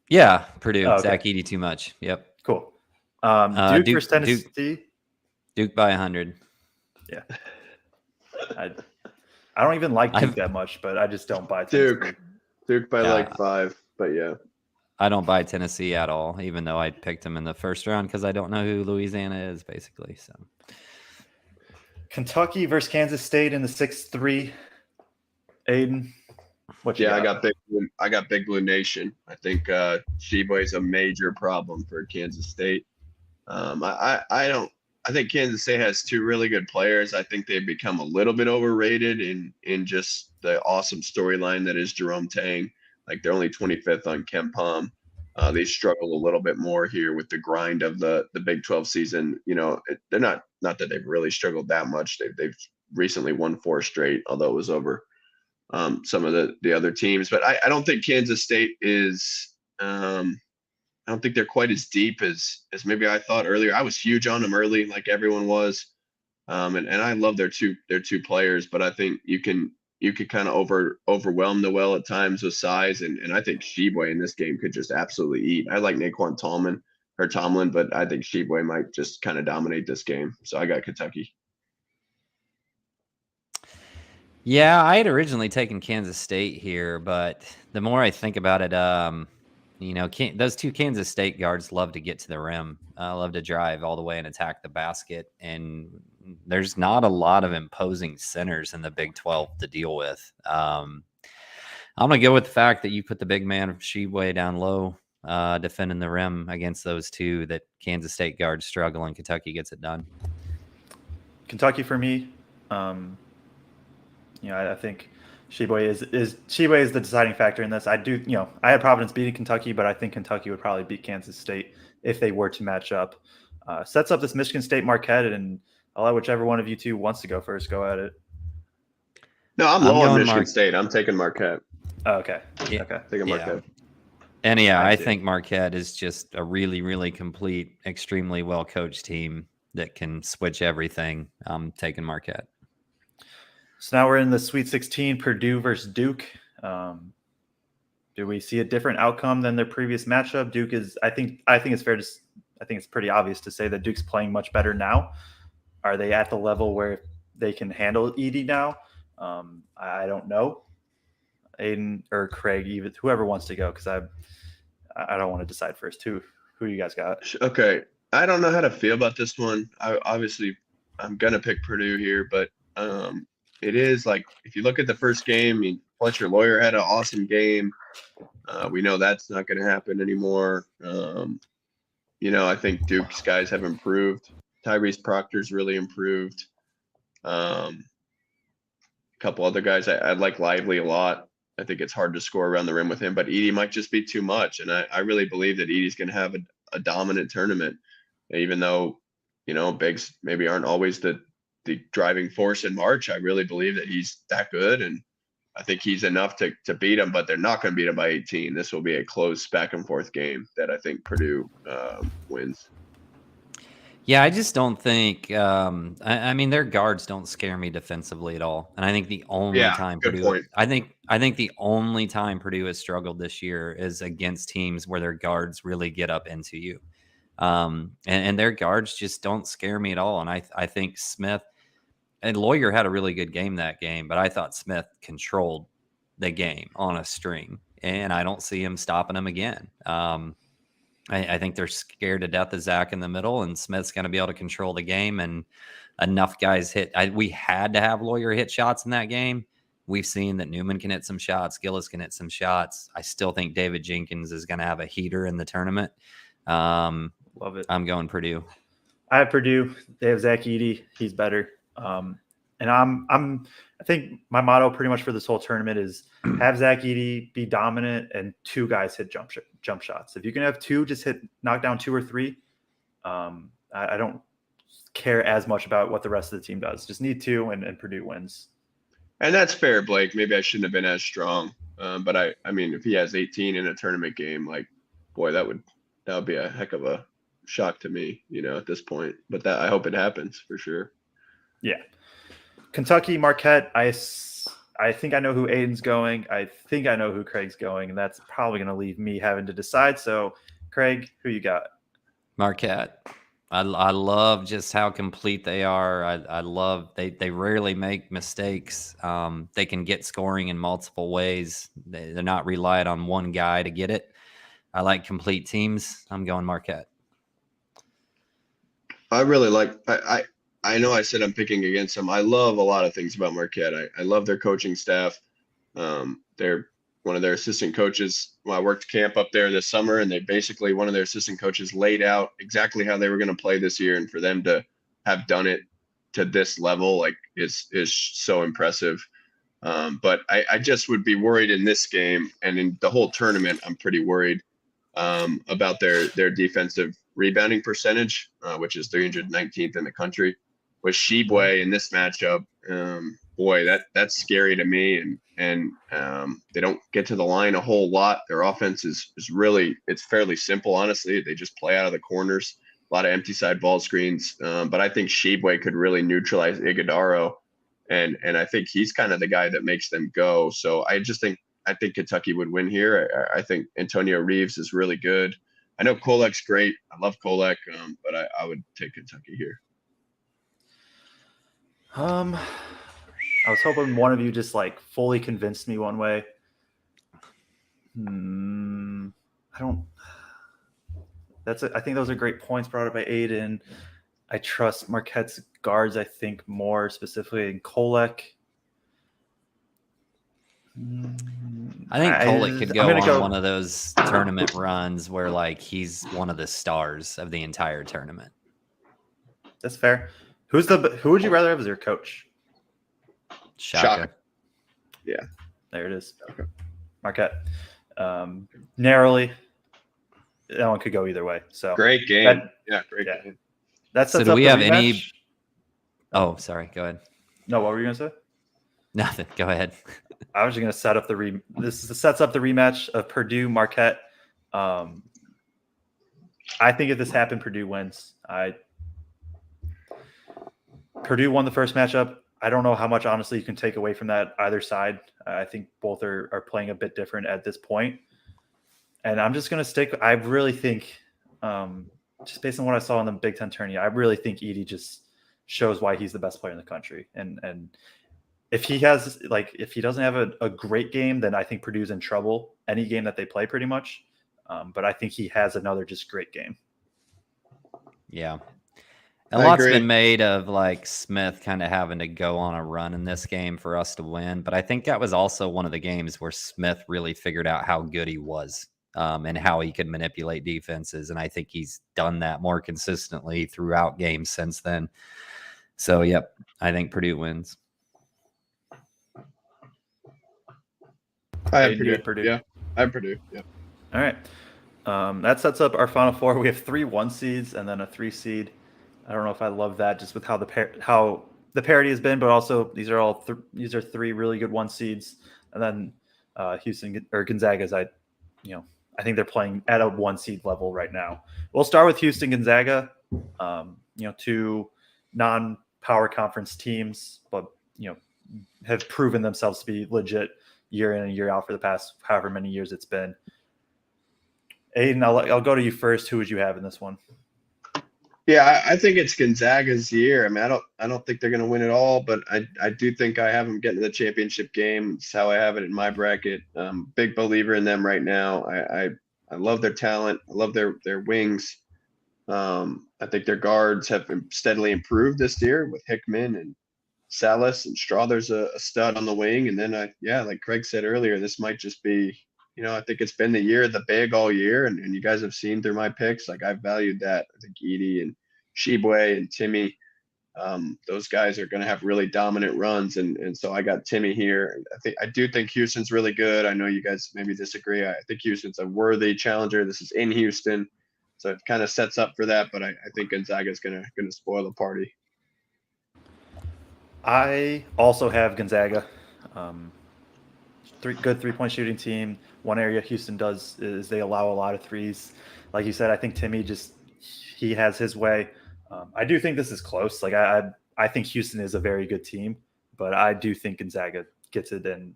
Yeah, Purdue. Oh, okay. Zach Edey too much. Yep. Cool. Duke versus Tennessee. Duke by 100. Yeah. I don't even like Duke that much, but I just don't buy Tennessee. Duke by 5, but yeah. I don't buy Tennessee at all, even though I picked them in the first round because I don't know who Louisiana is, basically. So, Kentucky versus Kansas State in the 6-3. Aidan, what you got? I got Big Blue Nation. I think Sheboy is a major problem for Kansas State. I think Kansas State has two really good players. I think they've become a little bit overrated in just the awesome storyline that is Jerome Tang. They're only 25th on KenPom. They struggle a little bit more here with the grind of the Big 12 season. They're not that they've really struggled that much. They've recently won 4 straight, although it was over some of the other teams. But I don't think Kansas State is. I don't think they're quite as deep as maybe I thought earlier. I was huge on them early, like everyone was, and I love their two players. But I think you could kind of overwhelm the well at times with size, and I think Sheboy in this game could just absolutely eat. I like Naquan Tomlin, but I think Sheboy might just kind of dominate this game. So I got Kentucky. Yeah, I had originally taken Kansas State here, but the more I think about it, those two Kansas State guards love to get to the rim, love to drive all the way and attack the basket. And there's not a lot of imposing centers in the Big 12 to deal with. I'm gonna go with the fact that you put the big man of Sheboy down low, defending the rim against those two that Kansas State guards struggle, and Kentucky gets it done. Kentucky for me. I think Sheboy is the deciding factor in this. I do, I had Providence beating Kentucky, but I think Kentucky would probably beat Kansas State if they were to match up. Sets up this Michigan State Marquette, and I'll let whichever one of you two wants to go first go at it. No, I'm low on Michigan State. I'm taking Marquette. Oh, okay. Yeah. Okay. Taking Marquette. And I think Marquette is just a really, really complete, extremely well coached team that can switch everything. I'm taking Marquette. So now we're in the Sweet 16, Purdue versus Duke. Do we see a different outcome than their previous matchup? Duke is, I think it's pretty obvious to say that Duke's playing much better now. Are they at the level where they can handle Edie now? I don't know. Aidan or Kraig, even whoever wants to go, because I don't want to decide first. Who you guys got? Okay, I don't know how to feel about this one. I'm gonna pick Purdue here, but it is like if you look at the first game, I mean, Fletcher Lawyer had an awesome game. We know that's not going to happen anymore. I think Duke's guys have improved. Tyrese Proctor's really improved. A couple other guys, I like Lively a lot. I think it's hard to score around the rim with him, but Edie might just be too much. And I really believe that Edie's going to have a dominant tournament, even though, bigs maybe aren't always the driving force in March. I really believe that he's that good. And I think he's enough to beat him, but they're not going to beat him by 18. This will be a close back and forth game that I think Purdue wins. Yeah, I just don't think. I mean, their guards don't scare me defensively at all, and I think the only time good Purdue, point. I think the only time Purdue has struggled this year is against teams where their guards really get up into you, and their guards just don't scare me at all. And I think Smith and Lawyer had a really good game that game, but I thought Smith controlled the game on a string, and I don't see him stopping him again. I think they're scared to death of Zach in the middle, and Smith's going to be able to control the game, and enough guys hit. We had to have Lawyer hit shots in that game. We've seen that Newman can hit some shots. Gillis can hit some shots. I still think David Jenkins is going to have a heater in the tournament. Love it. I'm going Purdue. I have Purdue. They have Zach Edey. He's better. And I think my motto pretty much for this whole tournament is have Zach Edey be dominant and two guys hit jump shots. If you can have two, just knock down 2 or 3. I don't care as much about what the rest of the team does. Just need 2 and Purdue wins. And that's fair, Blake. Maybe I shouldn't have been as strong. But I mean, if he has 18 in a tournament game, like, boy, that would be a heck of a shock to me, at this point. But I hope it happens for sure. Yeah. Kentucky, Marquette, I think I know who Aidan's going. I think I know who Kraig's going, and that's probably going to leave me having to decide. So, Kraig, who you got? Marquette. I love just how complete they are. I love they rarely make mistakes. They can get scoring in multiple ways. They're not reliant on one guy to get it. I like complete teams. I'm going Marquette. I really like I know I said I'm picking against them. I love a lot of things about Marquette. I love their coaching staff. They're one of their assistant coaches. Well, I worked camp up there this summer, and one of their assistant coaches laid out exactly how they were going to play this year. And for them to have done it to this level, like, is so impressive. But I just would be worried in this game, and in the whole tournament, I'm pretty worried about their defensive rebounding percentage, which is 319th in the country. With Sheboy in this matchup, boy, that's scary to me. And they don't get to the line a whole lot. Their offense is really, it's fairly simple, honestly. They just play out of the corners, a lot of empty side ball screens. But I think Sheboy could really neutralize Iguodaro, and I think he's kind of the guy that makes them go. So I think Kentucky would win here. I think Antonio Reeves is really good. I know Kolek's great. I love Kolek, but I would take Kentucky here. I was hoping one of you just like fully convinced me one way. I think those are great points brought up by Aidan. I trust Marquette's guards, I think, more specifically in Kolek. I think Kolek could go on one of those tournament runs where like he's one of the stars of the entire tournament. That's fair. Who would you rather have as your coach? Shaka. Yeah. There it is. Okay. Marquette. Narrowly, that one could go either way. So great game. Great game. That's so do we have any? Oh, sorry. Go ahead. No, what were you gonna say? Nothing. Go ahead. I was just gonna set up This sets up the rematch of Purdue Marquette. I think if this happened, Purdue wins. Purdue won the first matchup. I don't know how much honestly you can take away from that either side. I think both are playing a bit different at this point. And I'm just gonna stick. I really think, just based on what I saw in the Big Ten tourney, I really think Edey just shows why he's the best player in the country. And if he doesn't have a great game, then I think Purdue's in trouble any game that they play pretty much. But I think he has another just great game. Yeah. A lot's been made of like Smith kind of having to go on a run in this game for us to win. But I think that was also one of the games where Smith really figured out how good he was and how he could manipulate defenses. And I think he's done that more consistently throughout games since then. So, yep, I think Purdue wins. I have Purdue. Yeah, I have Purdue. Yeah. All right. That sets up our Final Four. We have 3 1 seeds and then a 3 seed. I don't know if I love that just with how the parity has been, but also these are 3 really good 1 seeds, and then Houston or Gonzaga's. I think they're playing at a 1 seed level right now. We'll start with Houston Gonzaga. 2 non-power conference teams, but have proven themselves to be legit year in and year out for the past however many years it's been. Aidan, I'll go to you first. Who would you have in this one? Yeah, I think it's Gonzaga's year. I mean, I don't think they're going to win it all, but I do think I have them getting to the championship game. It's how I have it in my bracket. Big believer in them right now. I love their talent. I love their wings. I think their guards have steadily improved this year with Hickman and Salas and Strother's a stud on the wing. And then like Kraig said earlier, this might just be, I think it's been the year of the big all year, and you guys have seen through my picks. Like I've valued that. I think Edey and Shibwe and Timmy, those guys are going to have really dominant runs, and so I got Timmy here. I do think Houston's really good. I know you guys maybe disagree. I think Houston's a worthy challenger. This is in Houston, so it kind of sets up for that. But I think Gonzaga's going to spoil the party. I also have Gonzaga. Good 3-point shooting team. One area Houston does is they allow a lot of threes. Like you said, I think Timmy he has his way. I do think this is close. Like I think Houston is a very good team, but I do think Gonzaga gets it, and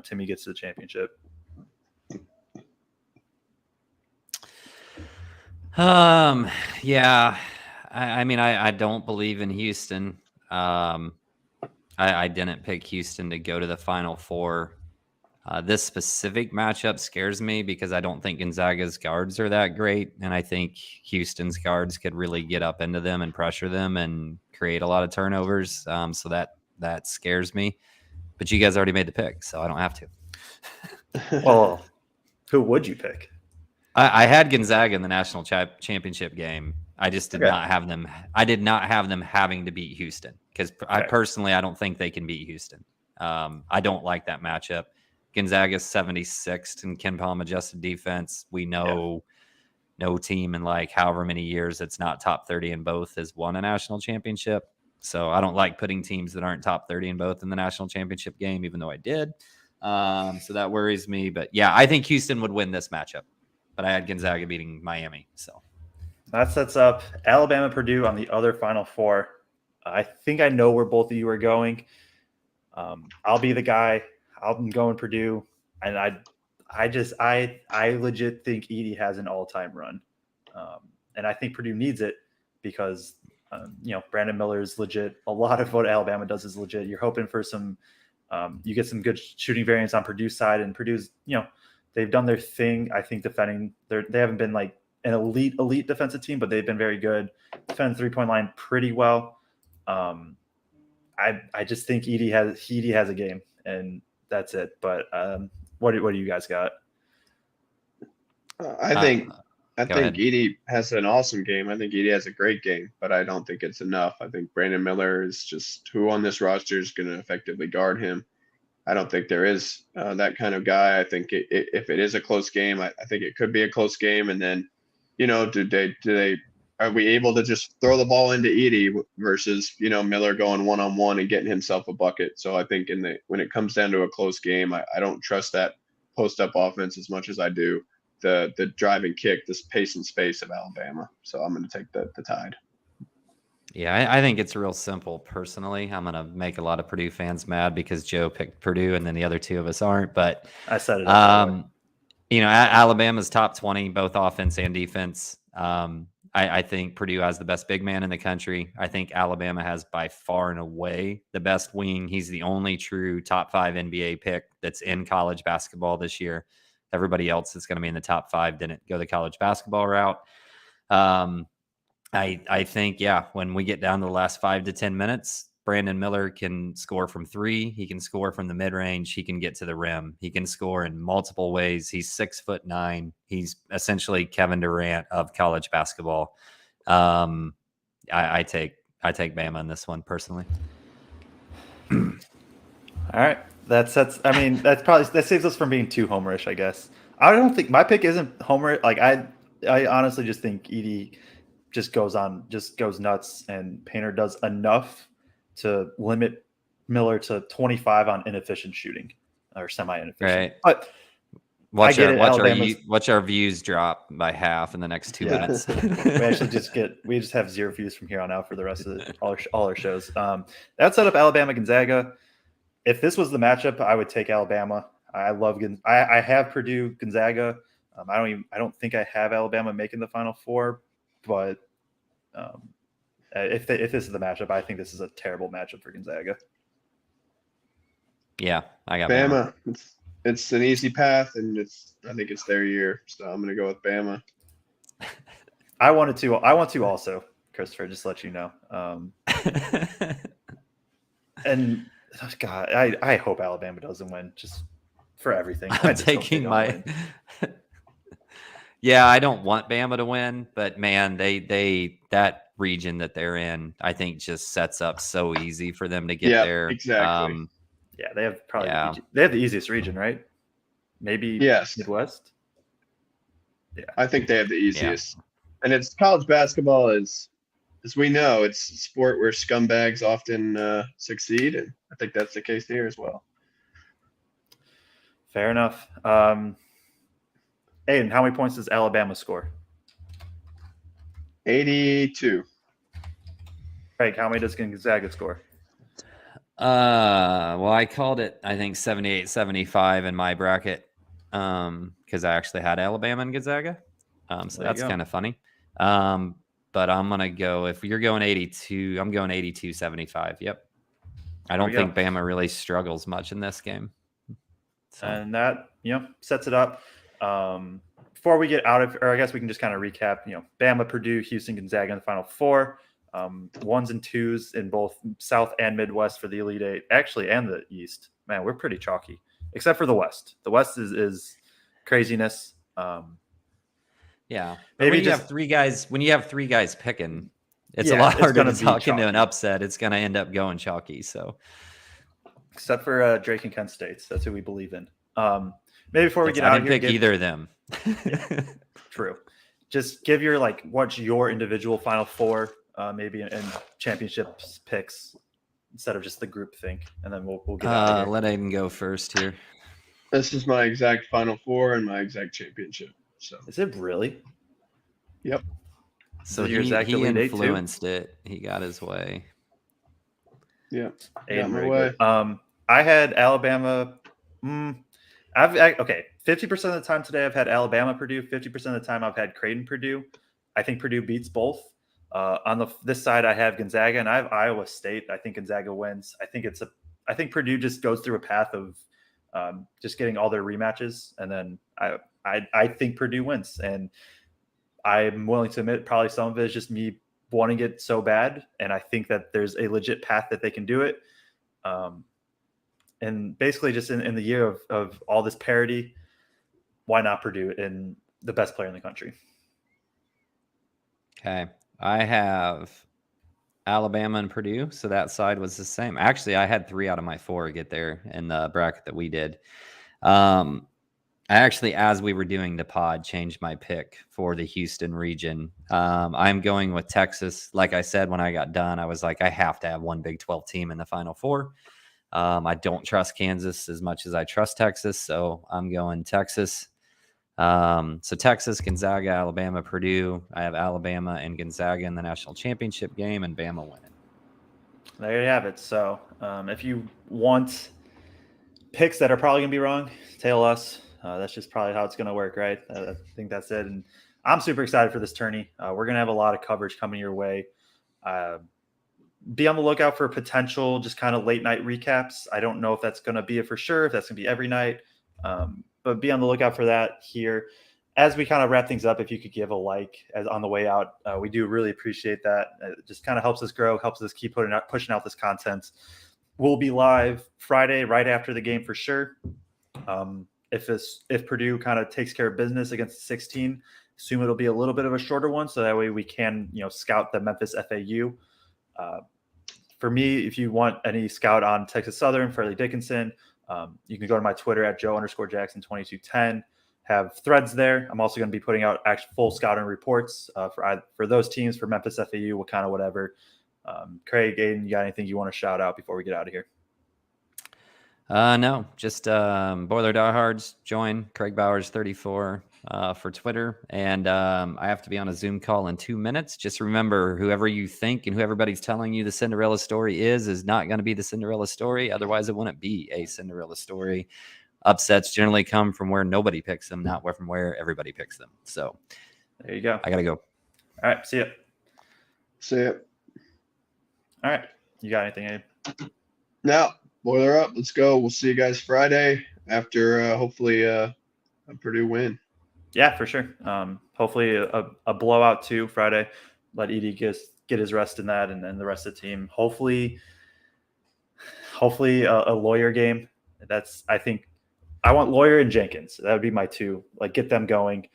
Timmy gets to the championship. Yeah. I mean, I don't believe in Houston. I didn't pick Houston to go to the Final Four. This specific matchup scares me because I don't think Gonzaga's guards are that great, and I think Houston's guards could really get up into them and pressure them and create a lot of turnovers. So that scares me. But you guys already made the pick, so I don't have to. Well, who would you pick? I had Gonzaga in the national championship game. I just did not have them. I did not have them having to beat Houston because I don't think they can beat Houston. I don't like that matchup. Gonzaga's 76th in KenPom adjusted defense. We know no team in like however many years it's not top 30 in both has won a national championship. So I don't like putting teams that aren't top 30 in both in the national championship game, even though I did. So that worries me. But yeah, I think Houston would win this matchup. But I had Gonzaga beating Miami. So that sets up Alabama, Purdue on the other Final Four. I think I know where both of you are going. I'll be the guy. I'm going Purdue, and I legit think Edey has an all-time run, and I think Purdue needs it because Brandon Miller is legit. A lot of what Alabama does is legit. You're hoping for some, you get some good shooting variance on Purdue's side, and Purdue's they've done their thing. I think defending they haven't been like an elite defensive team, but they've been very good. Defend the 3-point line pretty well. I just think Edey has a game, and that's it. But What do you guys got? I think go ahead. Edie has an awesome game. I think Edie has a great game, but I don't think it's enough. I think Brandon Miller is just who on this roster is going to effectively guard him. I don't think there is that kind of guy. I think if it is a close game, I think it could be a close game. And then, are we able to just throw the ball into Edie versus, Miller going one-on-one and getting himself a bucket? So I think when it comes down to a close game, I don't trust that post-up offense as much as I do the drive and kick, this pace and space of Alabama. So I'm going to take the Tide. Yeah, I think it's real simple. Personally, I'm going to make a lot of Purdue fans mad because Joe picked Purdue and then the other two of us aren't. But I said it. Alabama's top 20, both offense and defense. I think Purdue has the best big man in the country. I think Alabama has by far and away the best wing. He's the only true top 5 NBA pick that's in college basketball this year. Everybody else that's going to be in the top 5 didn't go the college basketball route. I think, when we get down to the last 5 to 10 minutes, Brandon Miller can score from 3. He can score from the mid-range. He can get to the rim. He can score in multiple ways. He's 6'9". He's essentially Kevin Durant of college basketball. I take Bama in this one personally. All right. That saves us from being too homerish, I guess. I don't think my pick isn't homer. Like I honestly just think Edie just goes nuts, and Painter does enough to limit Miller to 25 on inefficient shooting or semi-inefficient. Right. But watch our views drop by half in the next 2 minutes. we just have 0 views from here on out for the rest of all our shows. That set up Alabama Gonzaga. If this was the matchup, I would take Alabama. I have Purdue Gonzaga. I don't think I have Alabama making the Final Four, but if this is the matchup, I think this is a terrible matchup for Gonzaga. Yeah, I got Bama. It's an easy path, and I think it's their year, so I'm going to go with Bama. I want to also, Christopher, just to let you know. And God, I hope Alabama doesn't win, just for everything. I'm taking my. Yeah, I don't want Bama to win, but man, they that region that they're in, I think, just sets up so easy for them to get there. Exactly. They have they have the easiest region, right? Maybe Midwest. Yeah, I think they have the easiest, and it's college basketball as we know, it's a sport where scumbags often succeed, and I think that's the case here as well. Fair enough. Aidan, how many points does Alabama score? 82. Kraig, how many does Gonzaga score? Well, I called it, I think 78-75 in my bracket because I actually had Alabama and Gonzaga. So that's kind of funny. But I'm going to go, if you're going 82, I'm going 82-75. Yep. I don't think Bama really struggles much in this game. So. And that, sets it up. Before we get out of, or I guess we can just kind of recap, Bama, Purdue, Houston, Gonzaga in the Final Four. 1s and 2s in both South and Midwest for the Elite Eight, actually, and the East. Man, we're pretty chalky, except for the West. The West is craziness. Yeah, maybe when you have three guys picking, it's a lot harder to talk into an upset. It's going to end up going chalky. So, except for Drake and Kent State, that's who we believe in. Maybe before we get out, I didn't pick either of them. True. Just give your what's your individual Final Four, maybe in championships picks instead of just the group think, and then we'll get out of here. Let Aidan go first here. This is my exact Final Four and my exact championship. So is it really? Yep. So he influenced it. He got his way. Yeah. Got my way. I had Alabama. 50% of the time today I've had Alabama, Purdue. 50% of the time I've had Creighton, Purdue. I think Purdue beats both. On this side, I have Gonzaga and I have Iowa State. I think Gonzaga wins. I think Purdue just goes through a path of just getting all their rematches, and then I think Purdue wins. And I'm willing to admit probably some of it is just me wanting it so bad, and I think that there's a legit path that they can do it. And basically just in the year of all this parity, why not Purdue and the best player in the country? Okay. I have Alabama and Purdue, so that side was the same. Actually, I had 3 out of my 4 get there in the bracket that we did. I actually, as we were doing the pod, changed my pick for the Houston region. I'm going with Texas. Like I said, when I got done, I was like, I have to have one Big 12 team in the Final Four. I don't trust Kansas as much as I trust Texas, so I'm going Texas. So Texas, Gonzaga, Alabama, Purdue. I have Alabama and Gonzaga in the national championship game, and Bama winning. There you have it. So if you want picks that are probably going to be wrong, tell us. That's just probably how it's going to work, right? I think that's it. And I'm super excited for this tourney. We're going to have a lot of coverage coming your way. Be on the lookout for potential just kind of late night recaps. I don't know if that's going to be it for sure, if that's going to be every night. But be on the lookout for that here. As we kind of wrap things up, if you could give a like as on the way out, we do really appreciate that. It just kind of helps us grow, helps us keep pushing out this content. We'll be live Friday right after the game for sure. If Purdue kind of takes care of business against 16, assume it'll be a little bit of a shorter one, so that way we can scout the Memphis FAU. For me, if you want any scout on Texas Southern, Fairleigh Dickinson, you can go to my Twitter at Joe_Jackson2210. Have threads there. I'm also going to be putting out actual full scouting reports for those teams, for Memphis FAU, what kind of whatever. Kraig, Aidan, you got anything you want to shout out before we get out of here? No, just Boiler Diehards, join Kraig Bowers 34 for Twitter. And I have to be on a Zoom call in 2 minutes. Just remember, whoever you think and who everybody's telling you the Cinderella story is not going to be the Cinderella story. Otherwise, it wouldn't be a Cinderella story. Upsets generally come from where nobody picks them, not from where everybody picks them. So there you go. I got to go. All right. See ya. See ya. All right. You got anything, Abe? Now, boiler up. Let's go. We'll see you guys Friday after hopefully a Purdue win. Yeah, for sure. Hopefully a blowout too Friday. Let Edie get his rest in that, and then the rest of the team. Hopefully a Lawyer game. I think I want Lawyer and Jenkins. That would be my 2. Like, get them going.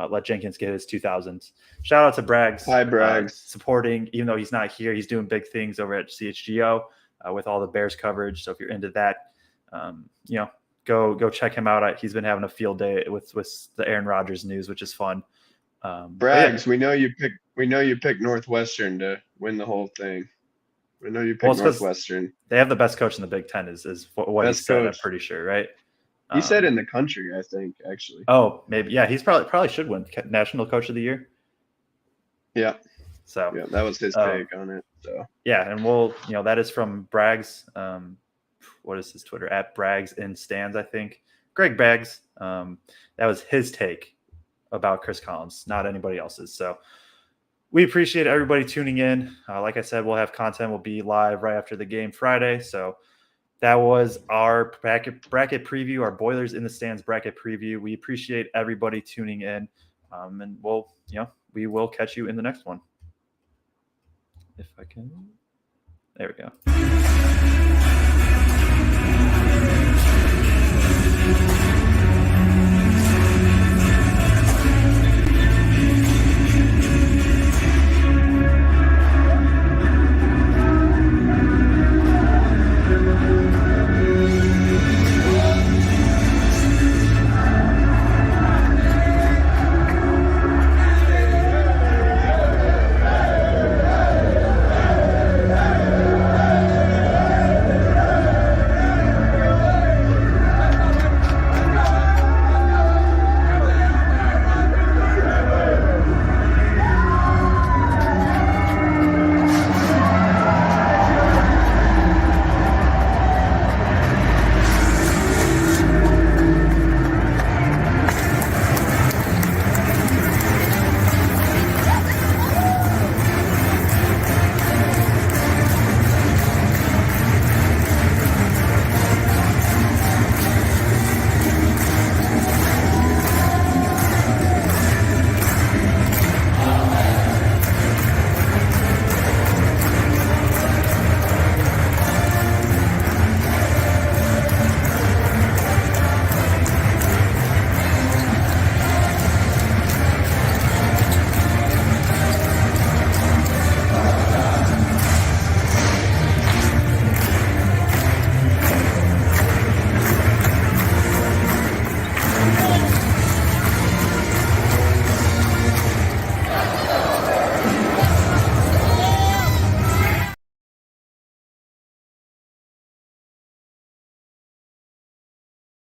Let Jenkins get his 2000s. Shout out to Braggs. Hi, Braggs. Supporting, even though he's not here, he's doing big things over at CHGO with all the Bears coverage. So if you're into that, go check him out. He's been having a field day with the Aaron Rodgers news, which is fun. Braggs, yeah. we know you picked Northwestern to win the whole thing. We know you picked Northwestern. They have the best coach in the Big Ten is what he said, I'm pretty sure, right? He said in the country, I think, actually. Oh, maybe. Yeah, he's probably should win National Coach of the Year. Yeah. So yeah, that was his take on it. So yeah, and we'll that is from Braggs. What is his Twitter at Braggs in Stands? I think Greg Baggs. That was his take about Chris Collins, not anybody else's. So we appreciate everybody tuning in. Like I said, we'll have content. We'll be live right after the game Friday. So that was our bracket preview, our Boilers in the Stands bracket preview. We appreciate everybody tuning in, and we will catch you in the next one. If I can, there we go.